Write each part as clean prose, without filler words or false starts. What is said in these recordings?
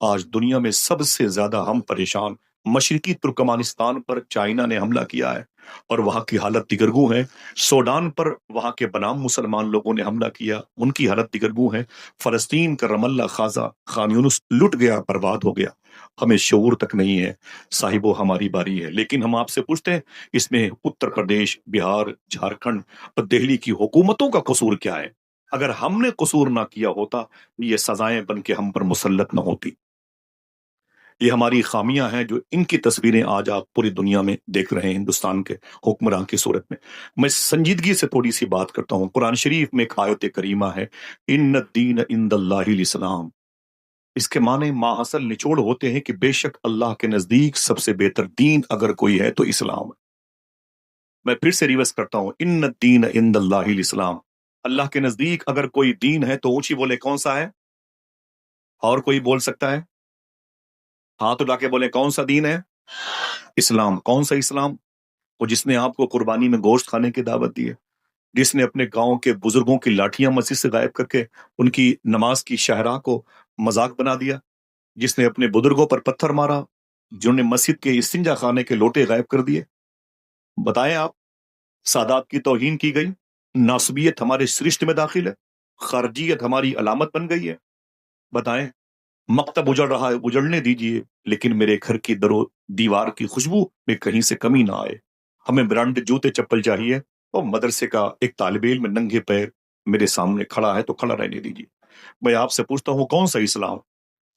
آج دنیا میں سب سے زیادہ ہم پریشان مشرقی ترکمانستان پر چائنا نے حملہ کیا ہے اور وہاں کی حالت دیگرگوں ہے. سوڈان پر وہاں کے بنام مسلمان لوگوں نے حملہ کیا، ان کی حالت دیگرگوں ہے. فلسطین کا رم اللہ غزہ خان یونس لٹ گیا، برباد ہو گیا. ہمیں شعور تک نہیں ہے صاحبو، ہماری باری ہے. لیکن ہم آپ سے پوچھتے ہیں اس میں اتر پردیش، بہار، جھارکھنڈ اور دہلی کی حکومتوں کا قصور کیا ہے؟ اگر ہم نے قصور نہ کیا ہوتا یہ سزائیں بن کے ہم پر مسلط نہ ہوتی. یہ ہماری خامیاں ہیں جو ان کی تصویریں آج آپ پوری دنیا میں دیکھ رہے ہیں ہندوستان کے حکمران کی صورت میں. میں سنجیدگی سے تھوڑی سی بات کرتا ہوں. قرآن شریف میں ایک آیت کریمہ ہے، ان الدین عند اللہ الاسلام. اس کے معنی ماحصل نچوڑ ہوتے ہیں کہ بے شک اللہ کے نزدیک سب سے بہتر دین اگر کوئی ہے تو اسلام ہے. میں پھر سے ریورس کرتا ہوں، ان الدین عند اللہ الاسلام. اللہ کے نزدیک اگر کوئی دین ہے تو اونچی بولے کون سا ہے؟ اور کوئی بول سکتا ہے؟ ہاتھ اٹھا کے بولے کون سا دین ہے؟ اسلام. کون سا اسلام؟ وہ جس نے آپ کو قربانی میں گوشت کھانے کی دعوت دی ہے، جس نے اپنے گاؤں کے بزرگوں کی لاٹیاں مسجد سے غائب کر کے ان کی نماز کی شہراہ کو مذاق بنا دیا، جس نے اپنے بزرگوں پر پتھر مارا، جنہوں نے مسجد کے استنجا خانے کے لوٹے غائب کر دیے. بتائیں آپ، سادات کی توہین کی گئی، ناسبیت ہمارے سرشت میں داخل ہے، خارجیت ہماری علامت بن گئی ہے. بتائیں، مکتب اجڑ رہا ہے، اجڑنے دیجئے، لیکن میرے گھر کی درو دیوار کی خوشبو میں کہیں سے کمی نہ آئے. ہمیں برانڈ جوتے چپل چاہیے، اور مدرسے کا ایک طالب علم ننگے پیر میرے سامنے کھڑا ہے تو کھڑا رہنے دیجیے. میں آپ سے پوچھتا ہوں کون سا اسلام؟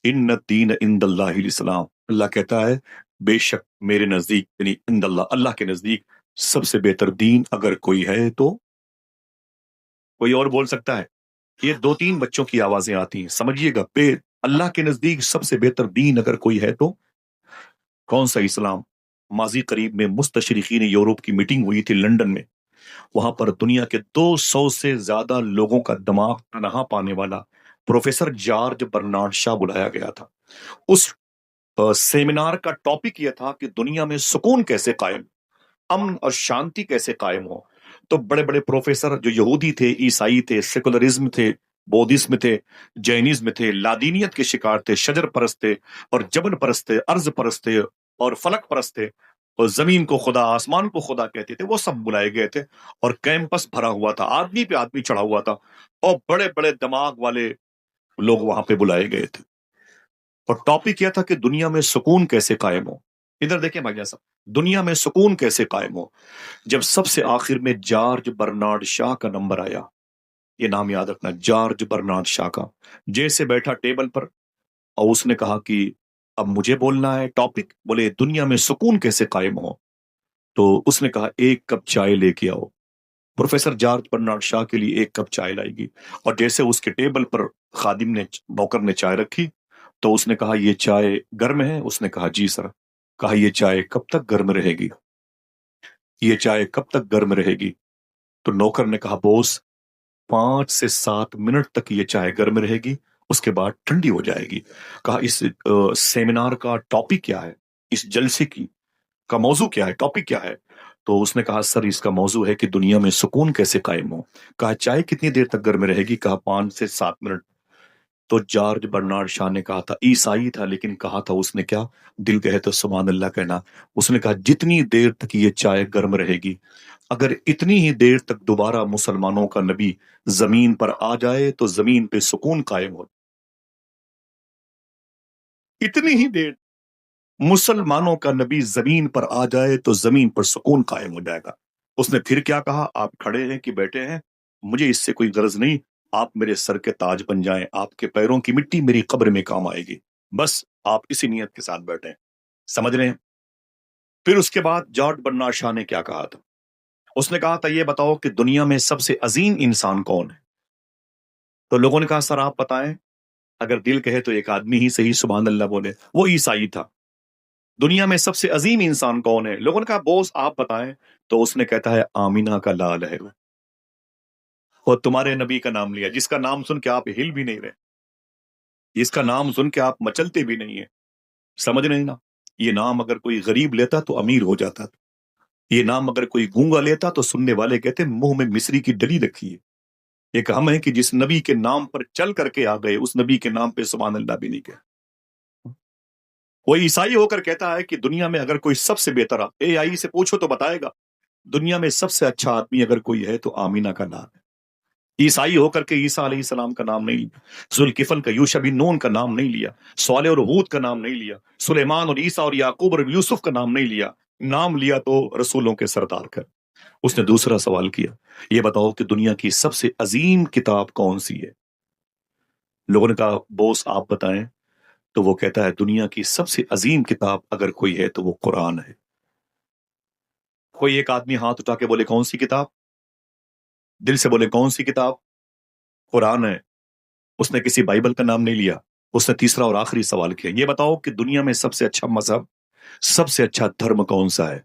ان الدین عند اللہ الاسلام. اللہ کہتا ہے بے شک میرے نزدیک، یعنی عند اللہ، اللہ کے نزدیک سب سے بہتر دین اگر کوئی ہے تو. کوئی اور بول سکتا ہے؟ یہ دو تین بچوں کی آوازیں آتی ہیں، سمجھیے گا. اللہ کے نزدیک سب سے بہتر دین اگر کوئی ہے تو کون سا اسلام؟ ماضی قریب میں مستشرقین یورپ کی میٹنگ ہوئی تھی لندن میں. وہاں پر دنیا کے 200 سے زیادہ لوگوں کا دماغ تنہا پانے والا پروفیسر جارج برنارڈ شاہ بلایا گیا تھا. اس سیمینار کا ٹاپک یہ تھا کہ دنیا میں سکون کیسے قائم، امن اور شانتی کیسے قائم ہو. تو بڑے بڑے پروفیسر جو یہودی تھے، عیسائی تھے، سیکولرزم تھے، بودھزم تھے، جینزم تھے، لادینیت کے شکار تھے، شجر پرست تھے اور جبن پرست تھے، ارض پرست تھے اور فلک پرست تھے، اور زمین کو خدا، آسمان کو خدا کہتے تھے، وہ سب بلائے گئے تھے. اور کیمپس بھرا ہوا تھا، آدمی پہ آدمی چڑھا ہوا تھا، اور بڑے بڑے دماغ والے لوگ وہاں پہ بلائے گئے تھے. اور ٹاپک یہ تھا کہ دنیا میں سکون کیسے قائم ہو. ادھر دیکھیں بھائی صاحب، دنیا میں سکون کیسے قائم ہو. جب سب سے آخر میں جارج برنارڈ شاہ کا نمبر آیا، یہ نام یاد رکھنا، جارج برنارڈ شاہ کا، جیسے بیٹھا ٹیبل پر اور اس نے کہا کہ اب مجھے بولنا ہے ٹاپک. بولے دنیا میں سکون کیسے قائم ہو. تو اس نے کہا ایک کپ چائے لے کے آؤ. پروفیسر جارج برنارڈ شاہ کے لیے ایک کپ چائے لائے گی، اور جیسے اس کے ٹیبل پر خادم نے، نوکر نے چائے رکھی تو اس نے کہا یہ چائے گرم ہے. اس نے کہا جی سر. کہا یہ چائے کب تک گرم رہے گی؟ یہ چائے کب تک گرم رہے گی؟ تو نوکر نے کہا بوس 5 سے 7 منٹ تک یہ چائے گرم رہے گی، اس کے بعد ٹھنڈی ہو جائے گی. کہا اس سیمینار کا ٹاپک کیا ہے، اس جلسے کی کا موضوع کیا ہے، ٹاپک کیا ہے؟ تو اس نے کہا سر اس کا موضوع ہے کہ دنیا میں سکون کیسے قائم ہو. کہا چائے کتنی دیر تک گرم رہے گی؟ کہا 5 سے 7 منٹ. تو جارج برنارڈ شاہ نے کہا تھا، عیسائی تھا لیکن کہا تھا اس نے کیا، دل کہے تو سبحان اللہ کہنا. اس نے کہا جتنی دیر تک یہ چائے گرم رہے گی، اگر اتنی ہی دیر تک دوبارہ مسلمانوں کا نبی زمین پر آ جائے تو زمین پہ سکون قائم ہو. اتنی ہی دیر مسلمانوں کا نبی زمین پر آ جائے تو زمین پر سکون قائم ہو جائے گا. اس نے پھر کیا کہا، آپ کھڑے ہیں کہ بیٹھے ہیں مجھے اس سے کوئی غرض نہیں، آپ میرے سر کے تاج بن جائیں، آپ کے پیروں کی مٹی میری قبر میں کام آئے گی، بس آپ اسی نیت کے ساتھ بیٹھیں. سمجھ رہے ہیں؟ پھر اس کے بعد جارج برنارڈ شاہ نے کیا کہا تھا؟ اس نے کہا تھا یہ بتاؤ کہ دنیا میں سب سے عظیم انسان کون ہے. تو لوگوں نے کہا سر آپ بتائیں. اگر دل کہے تو ایک آدمی ہی صحیح سبحان اللہ بولے، وہ عیسائی تھا. دنیا میں سب سے عظیم انسان کون ہے؟ لوگوں نے کہا بوس آپ بتائیں. تو اس نے کہتا ہے آمینہ کا لال ہے وہ. اور تمہارے نبی کا نام لیا جس کا نام سن کے آپ ہل بھی نہیں رہے، جس کا نام سن کے آپ مچلتے بھی نہیں ہیں. سمجھ رہے ہیں نا؟ یہ نام اگر کوئی غریب لیتا تو امیر ہو جاتا. یہ نام اگر کوئی گونگا لیتا تو سننے والے کہتے منہ میں مصری کی ڈلی رکھی ہے. ایک ہم ہے کہ جس نبی کے نام پر چل کر کے آ گئے، اس نبی کے نام پہ سبحان اللہ بھی نہیں کہے. وہ عیسائی ہو کر کہتا ہے کہ دنیا میں اگر کوئی سب سے بہتر، اے آئی سے پوچھو تو بتائے گا، دنیا میں سب سے اچھا آدمی اگر کوئی ہے تو آمینہ کا نام ہے۔ عیسائی ہو کر کے عیسیٰ علیہ السلام کا نام نہیں لیا، ذوالکفل کا یوشع بن نون کا نام نہیں لیا، صالح اور ہود کا نام نہیں لیا، سلیمان اور عیسیٰ اور یعقوب اور یوسف کا نام نہیں لیا، نام لیا تو رسولوں کے سردار کا۔ اس نے دوسرا سوال کیا، یہ بتاؤ کہ دنیا کی سب سے عظیم کتاب کون سی ہے؟ لوگوں نے کہا بوس آپ بتائیں، تو وہ کہتا ہے دنیا کی سب سے عظیم کتاب اگر کوئی ہے تو وہ قرآن ہے۔ کوئی ایک آدمی ہاتھ اٹھا کے بولے کون سی کتاب؟ دل سے بولے کون سی کتاب؟ قرآن ہے۔ اس نے کسی بائبل کا نام نہیں لیا۔ اس نے تیسرا اور آخری سوال کیا، یہ بتاؤ کہ دنیا میں سب سے اچھا مذہب، سب سے اچھا دھرم کون سا ہے؟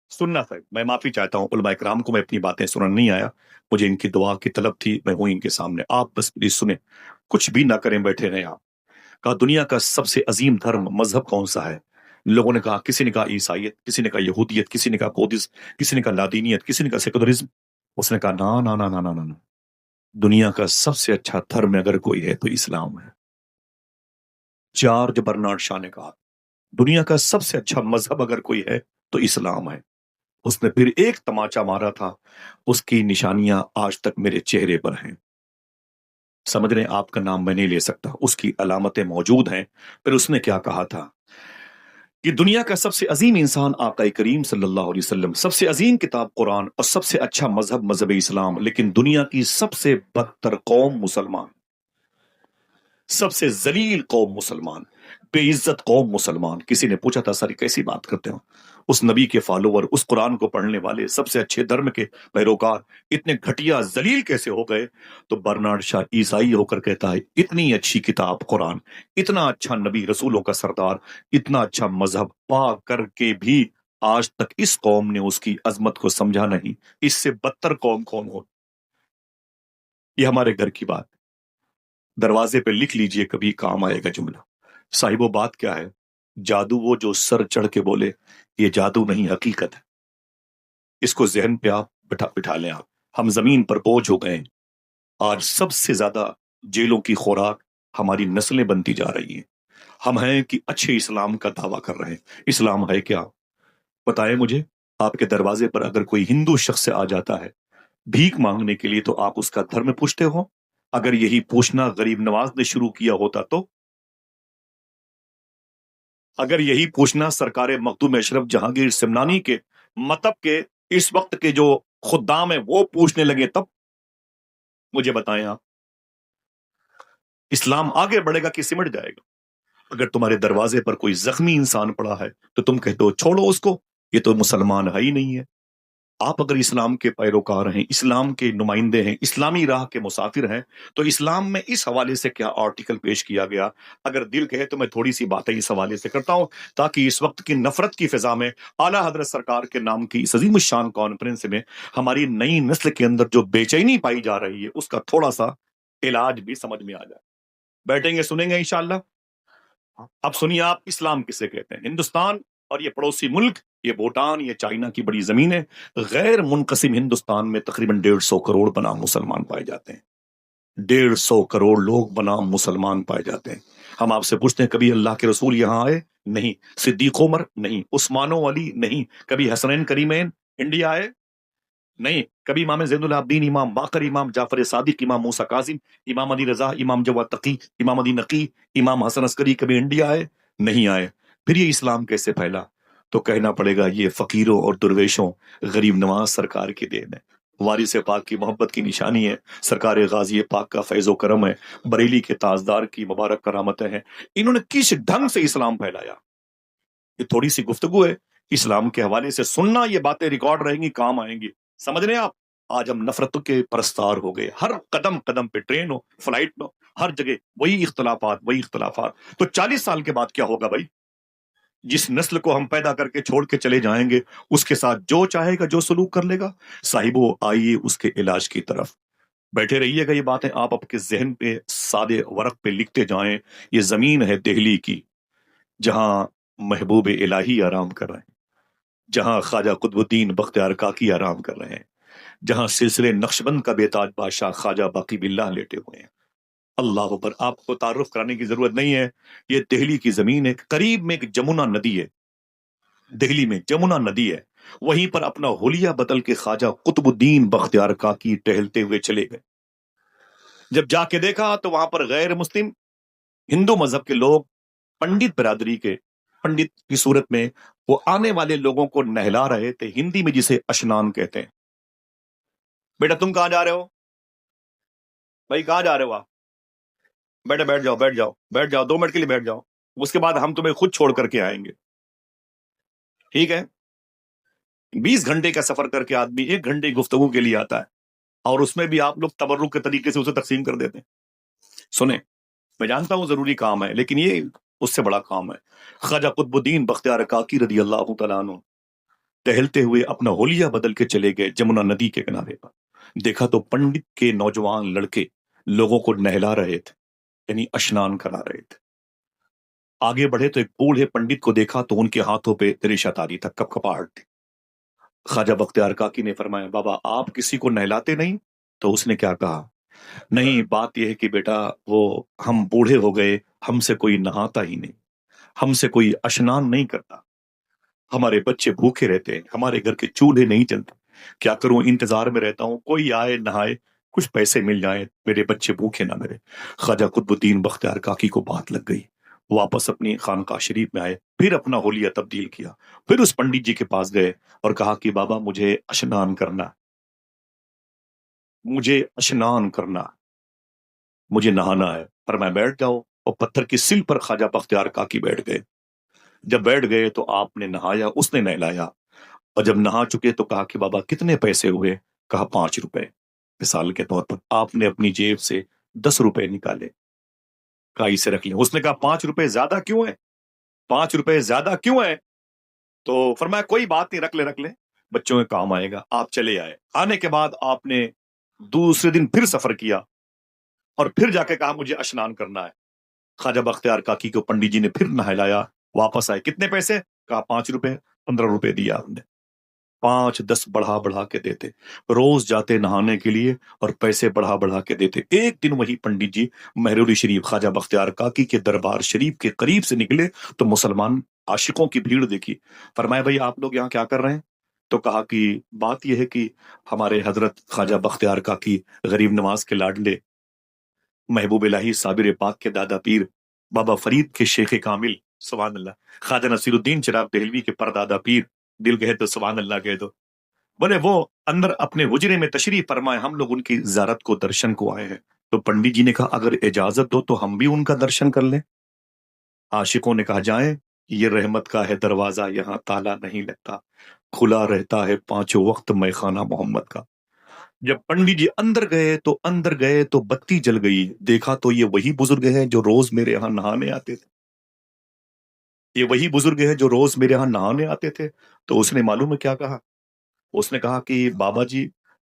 سننا تھا، میں معافی چاہتا ہوں علماء کرام کو، میں اپنی باتیں سننے نہیں آیا، مجھے ان کی دعا کی طلب تھی، میں ہوں ان کے سامنے، آپ بس پلیز سنیں، کچھ بھی نہ کریں، بیٹھے رہیں آپ۔ کہا دنیا کا سب سے عظیم دھرم مذہب کون سا ہے؟ لوگوں نے کہا، کسی نے کہا عیسائیت، کسی نے کہا یہودیت، کسی نے کہا بودھزم، کسی نے کہا لادینیت، کسی نے کہا سیکولرزم۔ اس نے کہا نا نا نا نا نا نا نا، دنیا کا سب سے اچھا دھرم اگر کوئی ہے تو اسلام ہے۔ جارج برنارڈ شاہ نے کہا دنیا کا سب سے اچھا مذہب اگر کوئی ہے تو اسلام ہے۔ اس نے پھر ایک تماچا مارا تھا، اس کی نشانیاں آج تک میرے چہرے پر ہیں۔ سمجھ رہے ہیں، آپ کا نام میں نہیں لے سکتا، اس کی علامتیں موجود ہیں۔ پھر اس نے کیا کہا تھا کہ دنیا کا سب سے عظیم انسان آقا کریم صلی اللہ علیہ وسلم، سب سے عظیم کتاب قرآن، اور سب سے اچھا مذہب مذہب اسلام، لیکن دنیا کی سب سے بدتر قوم مسلمان، سب سے ذلیل قوم مسلمان، بے عزت قوم مسلمان۔ کسی نے پوچھا تھا سر کیسی بات کرتے ہو، اس نبی کے فالوور، اس قرآن کو پڑھنے والے، سب سے اچھے دھرم کے پیروکار اتنے گھٹیا ذلیل کیسے ہو گئے؟ تو برنارڈ شاہ عیسائی ہو کر کہتا ہے اتنی اچھی کتاب قرآن، اتنا اچھا نبی رسولوں کا سردار، اتنا اچھا مذہب پا کر کے بھی آج تک اس قوم نے اس کی عظمت کو سمجھا نہیں، اس سے بدتر قوم کون ہو؟ یہ ہمارے گھر کی بات، دروازے پہ لکھ لیجئے، کبھی کام آئے گا جملہ۔ صاحب، وہ بات کیا ہے؟ جادو وہ جو سر چڑھ کے بولے، یہ جادو نہیں حقیقت ہے۔ اس کو ذہن پہ آپ بٹھا لیں آپ۔ ہم زمین پر بوجھ ہو گئے ہیں۔ آج سب سے زیادہ جیلوں کی خوراک ہماری نسلیں بنتی جا رہی ہیں۔ ہم ہیں کہ اچھے اسلام کا دعویٰ کر رہے ہیں، اسلام ہے کیا؟ بتائیں مجھے، آپ کے دروازے پر اگر کوئی ہندو شخص سے آ جاتا ہے بھیک مانگنے کے لیے، تو آپ اس کا دھرم پوچھتے ہو؟ اگر یہی پوچھنا غریب نواز نے شروع کیا ہوتا تو، اگر یہی پوچھنا سرکار مخدوم اشرف جہانگیر سمنانی کے مطلب کے اس وقت کے جو خدام ہیں وہ پوچھنے لگے، تب مجھے بتائیں آپ، اسلام آگے بڑھے گا کہ سمٹ جائے گا؟ اگر تمہارے دروازے پر کوئی زخمی انسان پڑا ہے تو تم کہتے ہو چھوڑو اس کو، یہ تو مسلمان ہے ہی نہیں ہے۔ آپ اگر اسلام کے پیروکار ہیں، اسلام کے نمائندے ہیں، اسلامی راہ کے مسافر ہیں، تو اسلام میں اس حوالے سے کیا آرٹیکل پیش کیا گیا؟ اگر دل کہے تو میں تھوڑی سی باتیں اس حوالے سے کرتا ہوں، تاکہ اس وقت کی نفرت کی فضا میں اعلیٰ حضرت سرکار کے نام کی اس عظیم الشان کانفرنس میں ہماری نئی نسل کے اندر جو بے چینی پائی جا رہی ہے، اس کا تھوڑا سا علاج بھی سمجھ میں آ جائے۔ بیٹھیں گے، سنیں گے انشاءاللہ۔ اب سنیے آپ، اسلام کسے کہتے ہیں؟ ہندوستان اور یہ پڑوسی ملک، یہ بھوٹان، یہ چائنا کی بڑی زمینیں، غیر منقسم ہندوستان میں تقریباً 150 کروڑ بنام مسلمان پائے جاتے ہیں۔ 150 کروڑ لوگ بنام مسلمان پائے جاتے ہیں۔ ہم آپ سے پوچھتے ہیں کبھی اللہ کے رسول یہاں آئے؟ نہیں۔ صدیق عمر؟ نہیں۔ عثمان و علی؟ نہیں۔ کبھی حسنین کریمین انڈیا آئے؟ نہیں۔ کبھی امام زین العابدین، امام باقر، امام جعفر صادق، امام موسیٰ کاظم، امام علی رضا، امام جواد تقی، امام علی نقی، امام حسن عسکری کبھی انڈیا آئے؟ نہیں آئے۔ پھر یہ اسلام کیسے پھیلا؟ تو کہنا پڑے گا یہ فقیروں اور درویشوں، غریب نواز سرکار کی دین ہے، وارث پاک کی محبت کی نشانی ہے، سرکار غازی پاک کا فیض و کرم ہے، بریلی کے تاجدار کی مبارک کرامتیں ہیں۔ انہوں نے کس ڈھنگ سے اسلام پھیلایا؟ یہ تھوڑی سی گفتگو ہے، اسلام کے حوالے سے سننا، یہ باتیں ریکارڈ رہیں گی، کام آئیں گی۔ سمجھ رہے ہیں آپ؟ آج ہم نفرت کے پرستار ہو گئے، ہر قدم قدم پہ، ٹرین ہو، فلائٹ ہو، ہر جگہ وہی اختلافات، وہی اختلافات۔ تو 40 سال کے بعد کیا ہوگا بھائی؟ جس نسل کو ہم پیدا کر کے چھوڑ کے چلے جائیں گے، اس کے ساتھ جو چاہے گا، جو سلوک کر لے گا۔ صاحبو، آئیے اس کے علاج کی طرف بیٹھے رہیے گا۔ یہ باتیں آپ کے ذہن پہ سادے ورق پہ لکھتے جائیں۔ یہ زمین ہے دہلی کی، جہاں محبوب الہی آرام کر رہے ہیں، جہاں خواجہ قطب الدین بختیار کاکی آرام کر رہے ہیں، جہاں سلسلے نقشبند کا بے تاج بادشاہ خواجہ باقی باللہ لیٹے ہوئے ہیں۔ اللہ پر آپ کو تعارف کرانے کی ضرورت نہیں ہے، یہ دہلی کی زمین ہے، قریب میں ایک جمنا ندی ہے، دہلی میں جمنا ندی ہے، وہیں پر اپنا حلیہ بدل کے خواجہ قطب الدین بختیار کاکی ٹہلتے ہوئے چلے گئے۔ جب جا کے دیکھا تو وہاں پر غیر مسلم ہندو مذہب کے لوگ، پنڈت برادری کے، پنڈت کی صورت میں وہ آنے والے لوگوں کو نہلا رہے تھے، ہندی میں جسے اشنان کہتے ہیں۔ بیٹا تم کہاں جا رہے ہو؟ بھائی کہاں جا رہے ہو آپ؟ بیٹا بیٹھ جاؤ بیٹھ جاؤ بیٹھ جاؤ، 2 منٹ کے لیے بیٹھ جاؤ، اس کے بعد ہم تمہیں خود چھوڑ کر کے آئیں گے، ٹھیک ہے؟ 20 گھنٹے کا سفر کر کے آدمی 1 گھنٹے گفتگو کے لیے آتا ہے، اور اس میں بھی آپ لوگ تبرک کے طریقے سے اسے تقسیم کر دیتے ہیں۔ سنیں، میں جانتا ہوں ضروری کام ہے، لیکن یہ اس سے بڑا کام ہے۔ خواجہ قطب الدین بختیار کاکی رضی اللہ تعالیٰ عنہ ٹہلتے ہوئے اپنا حلیہ بدل کے چلے گئے جمنا ندی کے کنارے پر۔ دیکھا تو پنڈت کے نوجوان لڑکے لوگوں کو نہلا رہے تھے، یعنی اشنان کرا رہے تھے۔ آگے بڑھے تو ایک بوڑھے پنڈت کو دیکھا تو ان کے ہاتھوں پہ ریشت آ رہی تھا، کپ کپاہٹ تھی۔ خواجہ بختیار کاکی نے فرمایا، بابا آپ کسی کو نہلاتے نہیں؟ تو اس نے کیا کہا، نہیں، بات یہ ہے کہ بیٹا وہ ہم بوڑھے ہو گئے، ہم سے کوئی نہاتا ہی نہیں، ہم سے کوئی اشنان نہیں کرتا، ہمارے بچے بھوکے رہتے ہیں، ہمارے گھر کے چولہے نہیں چلتے، کیا کروں، انتظار میں رہتا ہوں کوئی آئے نہائے، کچھ پیسے مل جائیں، میرے بچے بھوکے نہ مرے۔ خواجہ قطب الدین بختیار کاکی کو بات لگ گئی، واپس اپنی خانقاہ شریف میں آئے، پھر اپنا حلیہ تبدیل کیا، پھر اس پنڈت جی کے پاس گئے اور کہا کہ بابا مجھے اشنان کرنا، مجھے اشنان کرنا، مجھے نہانا ہے۔ پر میں بیٹھ جاؤ، اور پتھر کی سل پر خواجہ بختیار کاکی بیٹھ گئے۔ جب بیٹھ گئے تو آپ نے نہایا، اس نے نہلایا، اور جب نہا چکے تو کہا کہ بابا کتنے پیسے ہوئے؟ کہا 5 روپے، مثال کے طور پر۔ آپ نے اپنی جیب سے 10 روپے نکالے، کہا اسے رکھ لیں۔ اس نے کہا 5 روپے زیادہ کیوں ہے؟ 5 روپے زیادہ کیوں ہے؟ تو فرمایا کوئی بات نہیں، رکھ لے رکھ لے، بچوں کے کام آئے گا۔ آپ چلے آئے، آنے کے بعد آپ نے دوسرے دن پھر سفر کیا، اور پھر جا کے کہا مجھے اشنان کرنا ہے۔ خواجہ بختیار کاکی کو پنڈت جی نے پھر نہلایا، واپس آئے، کتنے پیسے؟ کہا 5 روپے، 15 روپے دیا ہم نے، 5 10 بڑھا بڑھا کے دیتے، روز جاتے نہانے کے لیے اور پیسے بڑھا بڑھا کے دیتے۔ ایک دن وہی پنڈت جی مہرولی شریف خواجہ بختیار کاکی کے دربار شریف کے قریب سے نکلے تو مسلمان عاشقوں کی بھیڑ دیکھی۔ فرمایا بھائی آپ لوگ یہاں کیا کر رہے ہیں؟ تو کہا کہ بات یہ ہے کہ ہمارے حضرت خواجہ بختیار کاکی غریب نواز کے لاڈلے، محبوب الہی صابر پاک کے دادا پیر، بابا فرید کے شیخ کامل، سبحان اللہ، خواجہ نصیر الدین چراغ دہلوی کے پردادا پیر، دل کہے تو سبحان اللہ کہہ دو، بولے وہ اندر اپنے حجرے میں تشریف فرمائے، ہم لوگ ان کی زیارت کو، درشن کو آئے ہیں۔ تو پنڈت جی نے کہا اگر اجازت دو تو ہم بھی ان کا درشن کر لیں۔ عاشقوں نے کہا جائیں، یہ رحمت کا ہے دروازہ، یہاں تالا نہیں لگتا، کھلا رہتا ہے 5 وقت میخانہ محمد کا۔ جب پنڈت جی اندر گئے تو بتی جل گئی، دیکھا تو یہ وہی بزرگ ہیں جو روز میرے یہاں نہانے آتے تھے، یہ وہی بزرگ ہیں جو روز میرے یہاں نہانے آتے تھے۔ تو اس نے معلوم ہے کیا کہا؟ اس نے کہا کہ بابا جی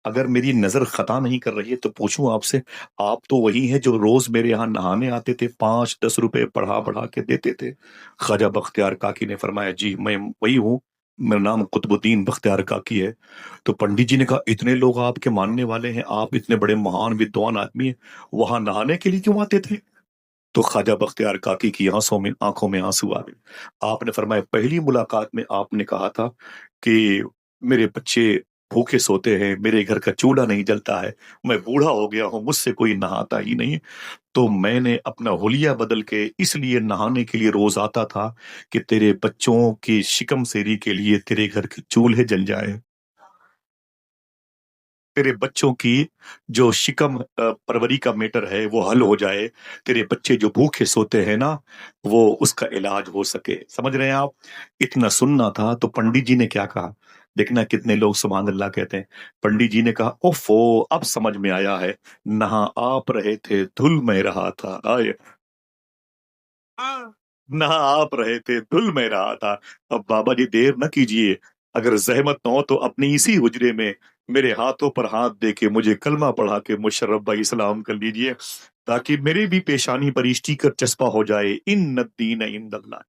اگر میری نظر خطا نہیں کر رہی ہے تو پوچھوں آپ سے، آپ تو وہی ہیں جو روز میرے یہاں نہانے آتے تھے، 5 10 روپے بڑھا بڑھا کے دیتے تھے؟ خواجہ بختیار کاکی نے فرمایا جی میں وہی ہوں، میرا نام قطب الدین بختیار کاکی ہے۔ تو پنڈت جی نے کہا اتنے لوگ آپ کے ماننے والے ہیں، آپ اتنے بڑے مہان ودوان آدمی ہیں، وہاں نہانے کے لیے کیوں آتے تھے؟ تو خواجہ بختیار کاکی کی آنکھوں میں آنسو آ گئے۔ آپ نے فرمایا پہلی ملاقات میں آپ نے کہا تھا کہ میرے بچے بھوکے سوتے ہیں، میرے گھر کا چولہا نہیں جلتا ہے، میں بوڑھا ہو گیا ہوں، مجھ سے کوئی نہاتا ہی نہیں، تو میں نے اپنا حلیہ بدل کے اس لیے نہانے کے لیے روز آتا تھا کہ تیرے بچوں کی شکم سیری کے لیے تیرے گھر کے چولہے جل جائے، تیرے بچوں کی جو شکم پروری کا میٹر ہے وہ حل ہو جائے، تیرے بچے جو بھوکے سوتے ہیں نا وہ اس کا علاج ہو سکے۔ سمجھ رہے ہیں آپ؟ اتنا سننا تھا تو پنڈت جی نے کیا کہا، دیکھنا کتنے لوگ سبحان اللہ کہتے ہیں۔ پنڈت جی نے کہا اوفو، اب سمجھ میں آیا ہے، نہا آپ رہے تھے دھل میں رہا تھا، آئے نہ آپ رہے تھے دھل میں رہا تھا۔ اب بابا جی دیر نہ کیجئے، اگر زحمت نہ ہو تو اپنی اسی حجرے میں میرے ہاتھوں پر ہاتھ دے کے مجھے کلمہ پڑھا کے مشرف بھائی اسلام کر لیجئے، تاکہ میرے بھی پیشانی پر اسٹیکر چسپا ہو جائے، ان الدین عند اللہ۔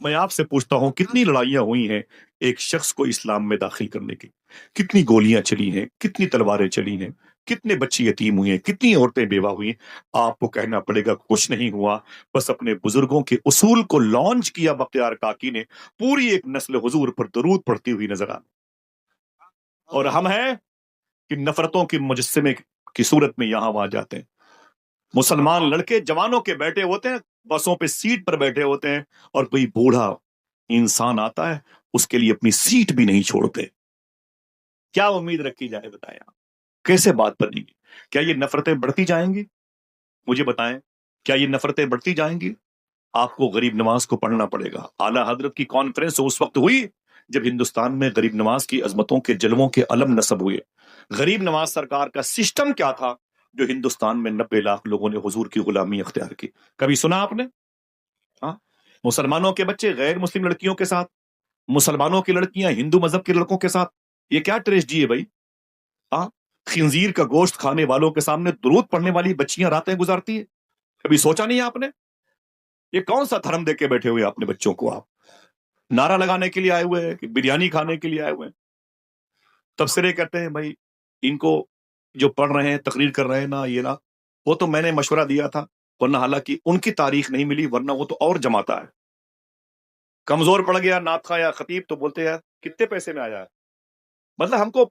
میں آپ سے پوچھتا ہوں کتنی لڑائیاں ہوئی ہیں ایک شخص کو اسلام میں داخل کرنے کی، کتنی گولیاں چلی ہیں، کتنی تلواریں چلی ہیں، کتنے بچے یتیم ہوئے ہیں، کتنی عورتیں بیوہ ہوئی ہیں. آپ کو کہنا پڑے گا کچھ نہیں ہوا، بس اپنے بزرگوں کے اصول کو لانچ کیا بختیار کاکی نے. پوری ایک نسل حضور پر درود پڑھتی ہوئی نظر آ. اور ہم ہیں کہ نفرتوں کے مجسمے کی صورت میں یہاں وہاں جاتے ہیں. مسلمان لڑکے جوانوں کے بیٹھے ہوتے ہیں، بسوں پہ سیٹ پر بیٹھے ہوتے ہیں، اور کوئی بوڑھا انسان آتا ہے اس کے لیے اپنی سیٹ بھی نہیں چھوڑتے. کیا امید رکھی جائے بتائیں آپ؟ کیسے بات بنے گی؟ کیا یہ نفرتیں بڑھتی جائیں گی؟ مجھے بتائیں، کیا یہ نفرتیں بڑھتی جائیں گی؟ آپ کو غریب نواز کو پڑھنا پڑے گا. اعلیٰ حضرت کی کانفرنس اس وقت ہوئی جب ہندوستان میں غریب نواز کی عظمتوں کے جلووں کے علم نصب ہوئے. غریب نواز سرکار کا سسٹم کیا تھا جو ہندوستان میں 90 لاکھ لوگوں نے حضور کی غلامی اختیار کی؟ کبھی سنا آپ نے؟ ہاں، مسلمانوں کے بچے غیر مسلم لڑکیوں کے ساتھ، مسلمانوں کی لڑکیاں ہندو مذہب کے لڑکوں کے ساتھ. یہ کیا ٹریجڈی ہے بھائی؟ ہاں، خنزیر کا گوشت کھانے والوں کے سامنے درود پڑھنے والی بچیاں راتیں گزارتی ہے. کبھی سوچا نہیں آپ نے؟ یہ کون سا دھرم دے کے بیٹھے ہوئے اپنے بچوں کو؟ آپ نعرہ لگانے کے لیے آئے ہوئے ہیں کہ بریانی کھانے کے لیے آئے ہوئے ہیں؟ تبصرے کرتے ہیں بھائی ان کو جو پڑھ رہے ہیں تقریر کر رہے ہیں نا، یہ نا وہ تو میں نے مشورہ دیا تھا، ورنہ حالانکہ ان کی تاریخ نہیں ملی، ورنہ وہ تو اور جماتا ہے. کمزور پڑ گیا نعت خواہ یا خطیب تو بولتے ہیں کتنے پیسے میں آیا ہے. مطلب ہم کو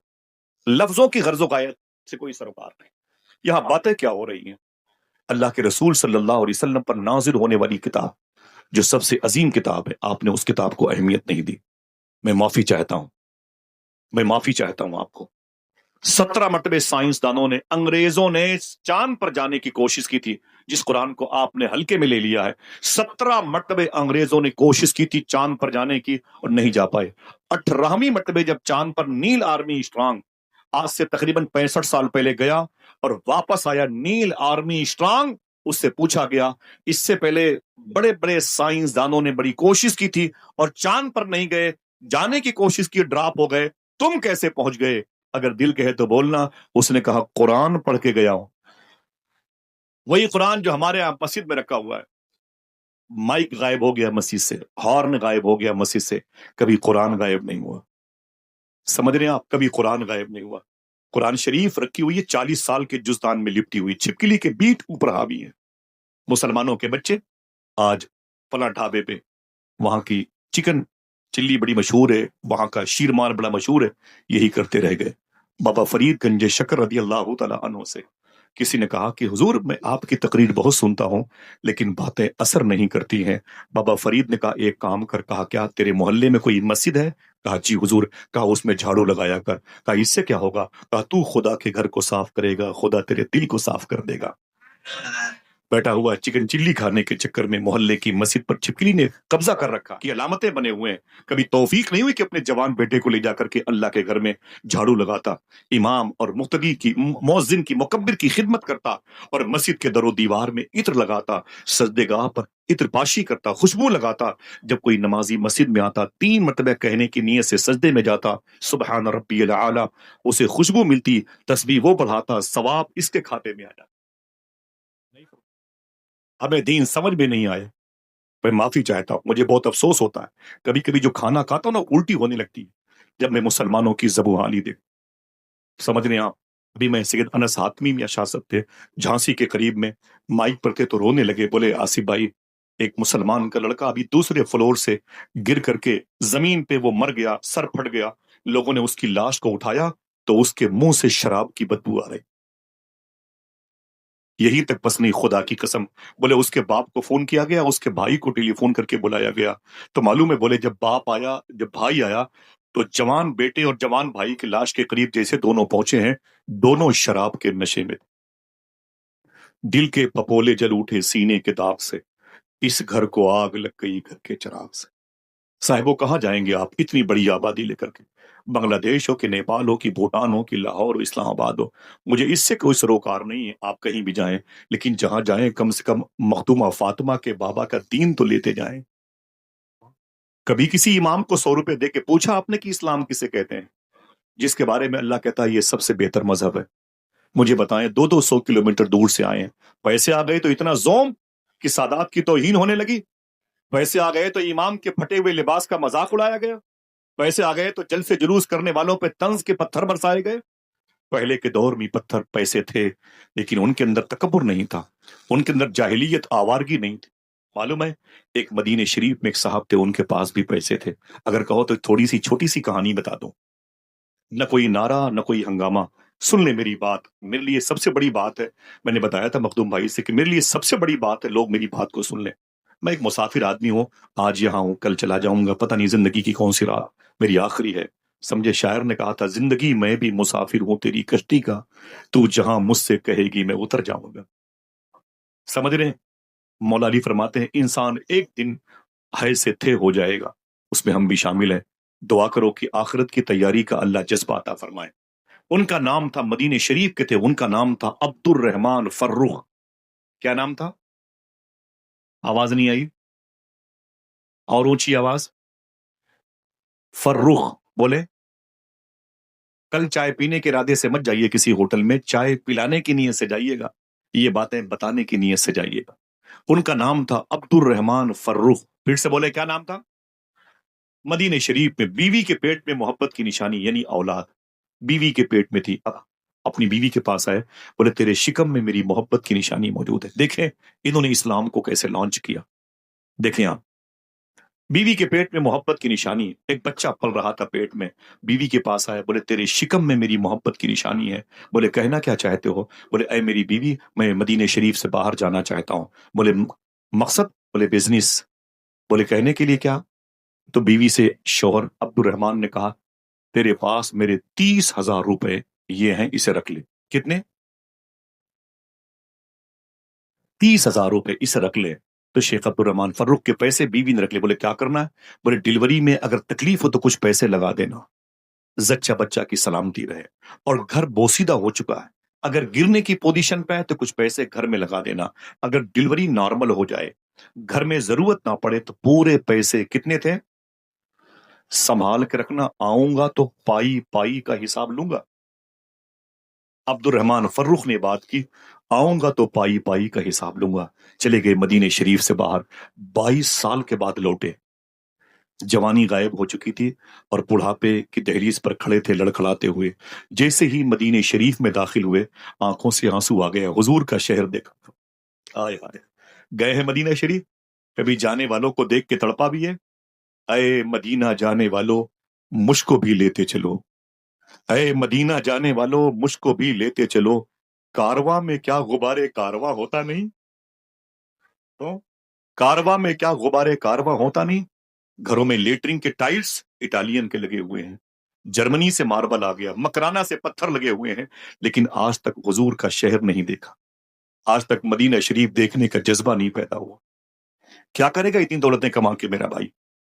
لفظوں کی غرض و غایت سے کوئی سروکار نہیں. یہاں باتیں کیا ہو رہی ہیں؟ اللہ کے رسول صلی اللہ علیہ وسلم پر نازل ہونے والی کتاب جو سب سے عظیم کتاب ہے، آپ نے اس کتاب کو اہمیت نہیں دی. میں معافی چاہتا ہوں، میں معافی چاہتا ہوں آپ کو. 17 مرتبہ سائنسدانوں نے، انگریزوں نے چاند پر جانے کی کوشش کی تھی، جس قرآن کو آپ نے ہلکے میں لے لیا ہے. 17 مرتبہ انگریزوں نے کوشش کی تھی چاند پر جانے کی اور نہیں جا پائے. 18ویں مرتبہ جب چاند پر نیل آرمی اسٹرانگ آج سے تقریباً 65 سال پہلے گیا اور واپس آیا نیل آرمی اسٹرانگ، اس سے پوچھا گیا اس سے پہلے بڑے بڑے سائنسدانوں نے بڑی کوشش کی تھی اور چاند پر نہیں گئے، جانے کی کوشش کی، ڈراپ ہو گئے، تم کیسے پہنچ گئے؟ اگر دل کہے تو بولنا. اس نے کہا قرآن پڑھ کے گیا ہوں. وہی قرآن جو ہمارے یہاں مسجد میں رکھا ہوا ہے. مائک غائب ہو گیا مسجد سے، ہارن غائب ہو گیا مسجد سے، کبھی قرآن غائب نہیں ہوا. سمجھ رہے ہیں آپ؟ کبھی قرآن غائب نہیں ہوا. قرآن شریف رکھی ہوئی ہے 40 سال کے جزدان میں لپٹی ہوئی، چھپکلی کے بیٹ اوپر حاوی ہے. مسلمانوں کے بچے آج فلاں ڈھابے پہ وہاں کی چکن چلی بڑی مشہور ہے، وہاں کا شیرمال بڑا مشہور ہے، یہی کرتے رہ گئے. بابا فرید گنج شکر رضی اللہ تعالیٰ عنہ سے کسی نے کہا کہ حضور میں آپ کی تقریر بہت سنتا ہوں لیکن باتیں اثر نہیں کرتی ہیں. بابا فرید نے کہا ایک کام کر. کہا کیا؟ تیرے محلے میں کوئی مسجد ہے؟ کہا جی حضور. کہا اس میں جھاڑو لگایا کر. کہا اس سے کیا ہوگا؟ کہا تو خدا کے گھر کو صاف کرے گا، خدا تیرے دل کو صاف کر دے گا. بیٹھا ہوا چکن چلی کھانے کے چکر میں محلے کی مسجد پر چھپکلی نے قبضہ کر رکھا کی علامتیں بنے ہوئے ہیں. کبھی توفیق نہیں ہوئی کہ اپنے جوان بیٹے کو لے جا کر کے اللہ کے گھر میں جھاڑو لگاتا، امام اور مقتدی کی، مؤذن کی، مکبر کی خدمت کرتا اور مسجد کے در و دیوار میں عطر لگاتا، سجدے گاہ پر عطر پاشی کرتا، خوشبو لگاتا. جب کوئی نمازی مسجد میں آتا 3 مرتبہ کہنے کی نیت سے سجدے میں جاتا، سبحان ربی الاعلی، اسے خوشبو ملتی، تسبیح وہ بڑھاتا، ثواب اس کے کھاتے میں آ جاتا. ہمیں دین سمجھ میں نہیں آئے. میں معافی چاہتا ہوں، مجھے بہت افسوس ہوتا ہے کبھی کبھی جو کھانا کھاتا ہوں نا الٹی ہونے لگتی ہے جب میں مسلمانوں کی زبوحالی دیکھ. سمجھ رہے ہیں آپ؟ ابھی میں سید انس حاتمی میں شاست تھے جھانسی کے قریب میں، مائک پر تھے تو رونے لگے. بولے آصف بھائی ایک مسلمان کا لڑکا ابھی دوسرے فلور سے گر کر کے زمین پہ وہ مر گیا، سر پھٹ گیا، لوگوں نے اس کی لاش کو اٹھایا تو اس کے منہ سے شراب کی بدبو آ رہی. یہی تک بس نہیں، خدا کی قسم. بولے اس کے باپ کو فون کیا گیا، اس کے بھائی کو ٹیلی فون کر کے بلایا گیا تو معلوم ہے، بولے جب باپ آیا، جب بھائی آیا تو جوان بیٹے اور جوان بھائی کی لاش کے قریب جیسے دونوں پہنچے ہیں، دونوں شراب کے نشے میں. دل کے پپولے جل اٹھے سینے کے داغ سے، اس گھر کو آگ لگ گئی گھر کے چراغ سے. صاحبوں کہاں جائیں گے آپ اتنی بڑی آبادی لے کر کے؟ بنگلہ دیش ہو کہ نیپال ہو کہ بھوٹان ہو کہ لاہور ہو اسلام آباد ہو، مجھے اس سے کوئی سروکار نہیں ہے، آپ کہیں بھی جائیں، لیکن جہاں جائیں کم سے کم مخدومہ فاطمہ کے بابا کا دین تو لیتے جائیں. کبھی کسی امام کو 100 روپے دے کے پوچھا آپ نے کہ اسلام کسے کہتے ہیں، جس کے بارے میں اللہ کہتا ہے یہ سب سے بہتر مذہب ہے؟ مجھے بتائیں، 200 کلومیٹر دور سے آئے ہیں، پیسے آ گئے تو اتنا زوم کہ سادات کی توہین ہونے لگی، پیسے آ گئے تو امام کے پھٹے ہوئے لباس کا مذاق اڑایا گیا، پیسے آ گئے تو جلسے جلوس کرنے والوں پہ طنز کے پتھر برسائے گئے، پہلے کے دور میں پتھر پیسے تھے، لیکن ان کے اندر تکبر نہیں تھا، ان کے اندر جاہلیت آوارگی نہیں تھی. معلوم ہے، ایک مدینے شریف میں ایک صاحب تھے، ان کے پاس بھی پیسے تھے. اگر کہو تو تھوڑی سی چھوٹی سی کہانی بتا دوں. نہ کوئی نعرہ نہ کوئی ہنگامہ. سن لے میری بات، میرے لیے سب سے بڑی بات ہے. میں نے بتایا تھا مخدوم بھائی سے کہ میرے لیے سب سے بڑی بات ہے لوگ میری بات کو سن لیں. میں ایک مسافر آدمی ہوں، آج یہاں ہوں، کل چلا جاؤں گا، پتہ نہیں زندگی کی کون سی رات میری آخری ہے. سمجھے، شاعر نے کہا تھا، زندگی میں بھی مسافر ہوں تیری کشتی کا، تو جہاں مجھ سے کہے گی میں اتر جاؤں گا. سمجھ رہے ہیں؟ مولا علی فرماتے ہیں انسان ایک دن ہے سے تھے ہو جائے گا، اس میں ہم بھی شامل ہیں. دعا کرو کہ آخرت کی تیاری کا اللہ جذبہ عطا فرمائے. ان کا نام تھا، مدینے شریف کے تھے، ان کا نام تھا عبد الرحمن فرخ. کیا نام تھا؟ آواز نہیں آئی؟ اور اونچی آواز. فرخ بولے. کل چائے پینے کے ارادے سے مت جائیے کسی ہوٹل میں، چائے پلانے کی نیت سے جائیے گا، یہ باتیں بتانے کی نیت سے جائیے گا. ان کا نام تھا عبد الرحمن فرخ. پھر سے بولے، کیا نام تھا؟ مدینے شریف میں بیوی کے پیٹ میں محبت کی نشانی یعنی اولاد بیوی کے پیٹ میں تھی. اپنی بیوی کے پاس آئے، بولے تیرے شکم میں میری محبت کی نشانی موجود ہے. دیکھیں انہوں نے اسلام کو کیسے لانچ کیا. دیکھیں آپ، بیوی کے پیٹ میں محبت کی نشانی. ایک بچہ پل رہا تھا پیٹ میں، بیوی کے پاس آئے، بولے تیرے شکم میں میری محبت کی نشانی ہے. بولے کہنا کیا چاہتے ہو؟ بولے اے میری بیوی، میں مدینے شریف سے باہر جانا چاہتا ہوں. بولے مقصد؟ بولے بزنس. بولے کہنے کے لیے کیا؟ تو بیوی سے شوہر عبد الرحمان نے کہا تیرے پاس میرے 30,000 روپے یہ ہیں، اسے رکھ لے. کتنے؟ 30,000 روپے، اسے رکھ لے. تو شیخ عبد الرحمان فرخ کے پیسے بیوی نے رکھ لے. بولے کیا کرنا ہے؟ بولے ڈیلیوری میں اگر تکلیف ہو تو کچھ پیسے لگا دینا، زچہ بچہ کی سلامتی رہے. اور گھر بوسیدہ ہو چکا ہے، اگر گرنے کی پوزیشن پہ ہے تو کچھ پیسے گھر میں لگا دینا. اگر ڈیلیوری نارمل ہو جائے، گھر میں ضرورت نہ پڑے، تو پورے پیسے کتنے تھے سنبھال کے رکھنا، آؤں گا تو پائی پائی کا حساب لوں گا. عبد الرحمان فرخ نے بات کی، آؤں گا تو پائی پائی کا حساب لوں گا. چلے گئے مدینے شریف سے باہر. 22 سال کے بعد لوٹے. جوانی غائب ہو چکی تھی اور بڑھاپے کی دہلیز پر کھڑے تھے لڑکھڑاتے ہوئے. جیسے ہی مدینے شریف میں داخل ہوئے، آنکھوں سے آنسو آ گئے. حضور کا شہر دیکھا. آئے آئے، گئے ہیں مدینہ شریف، کبھی جانے والوں کو دیکھ کے تڑپا بھی ہے. اے مدینہ جانے والو مجھ کو بھی لیتے چلو، اے مدینہ جانے والو مجھ کو بھی لیتے چلو. کارواں میں کیا غبارے کارواں ہوتا نہیں؟ تو کارواں میں کیا غبارے کارواں ہوتا نہیں؟ گھروں میں لیٹرنگ کے ٹائلز اٹالین کے لگے ہوئے ہیں، جرمنی سے ماربل آ گیا، مکرانہ سے پتھر لگے ہوئے ہیں، لیکن آج تک حضور کا شہر نہیں دیکھا. آج تک مدینہ شریف دیکھنے کا جذبہ نہیں پیدا ہوا. کیا کرے گا اتنی دولتیں کما کے میرا بھائی؟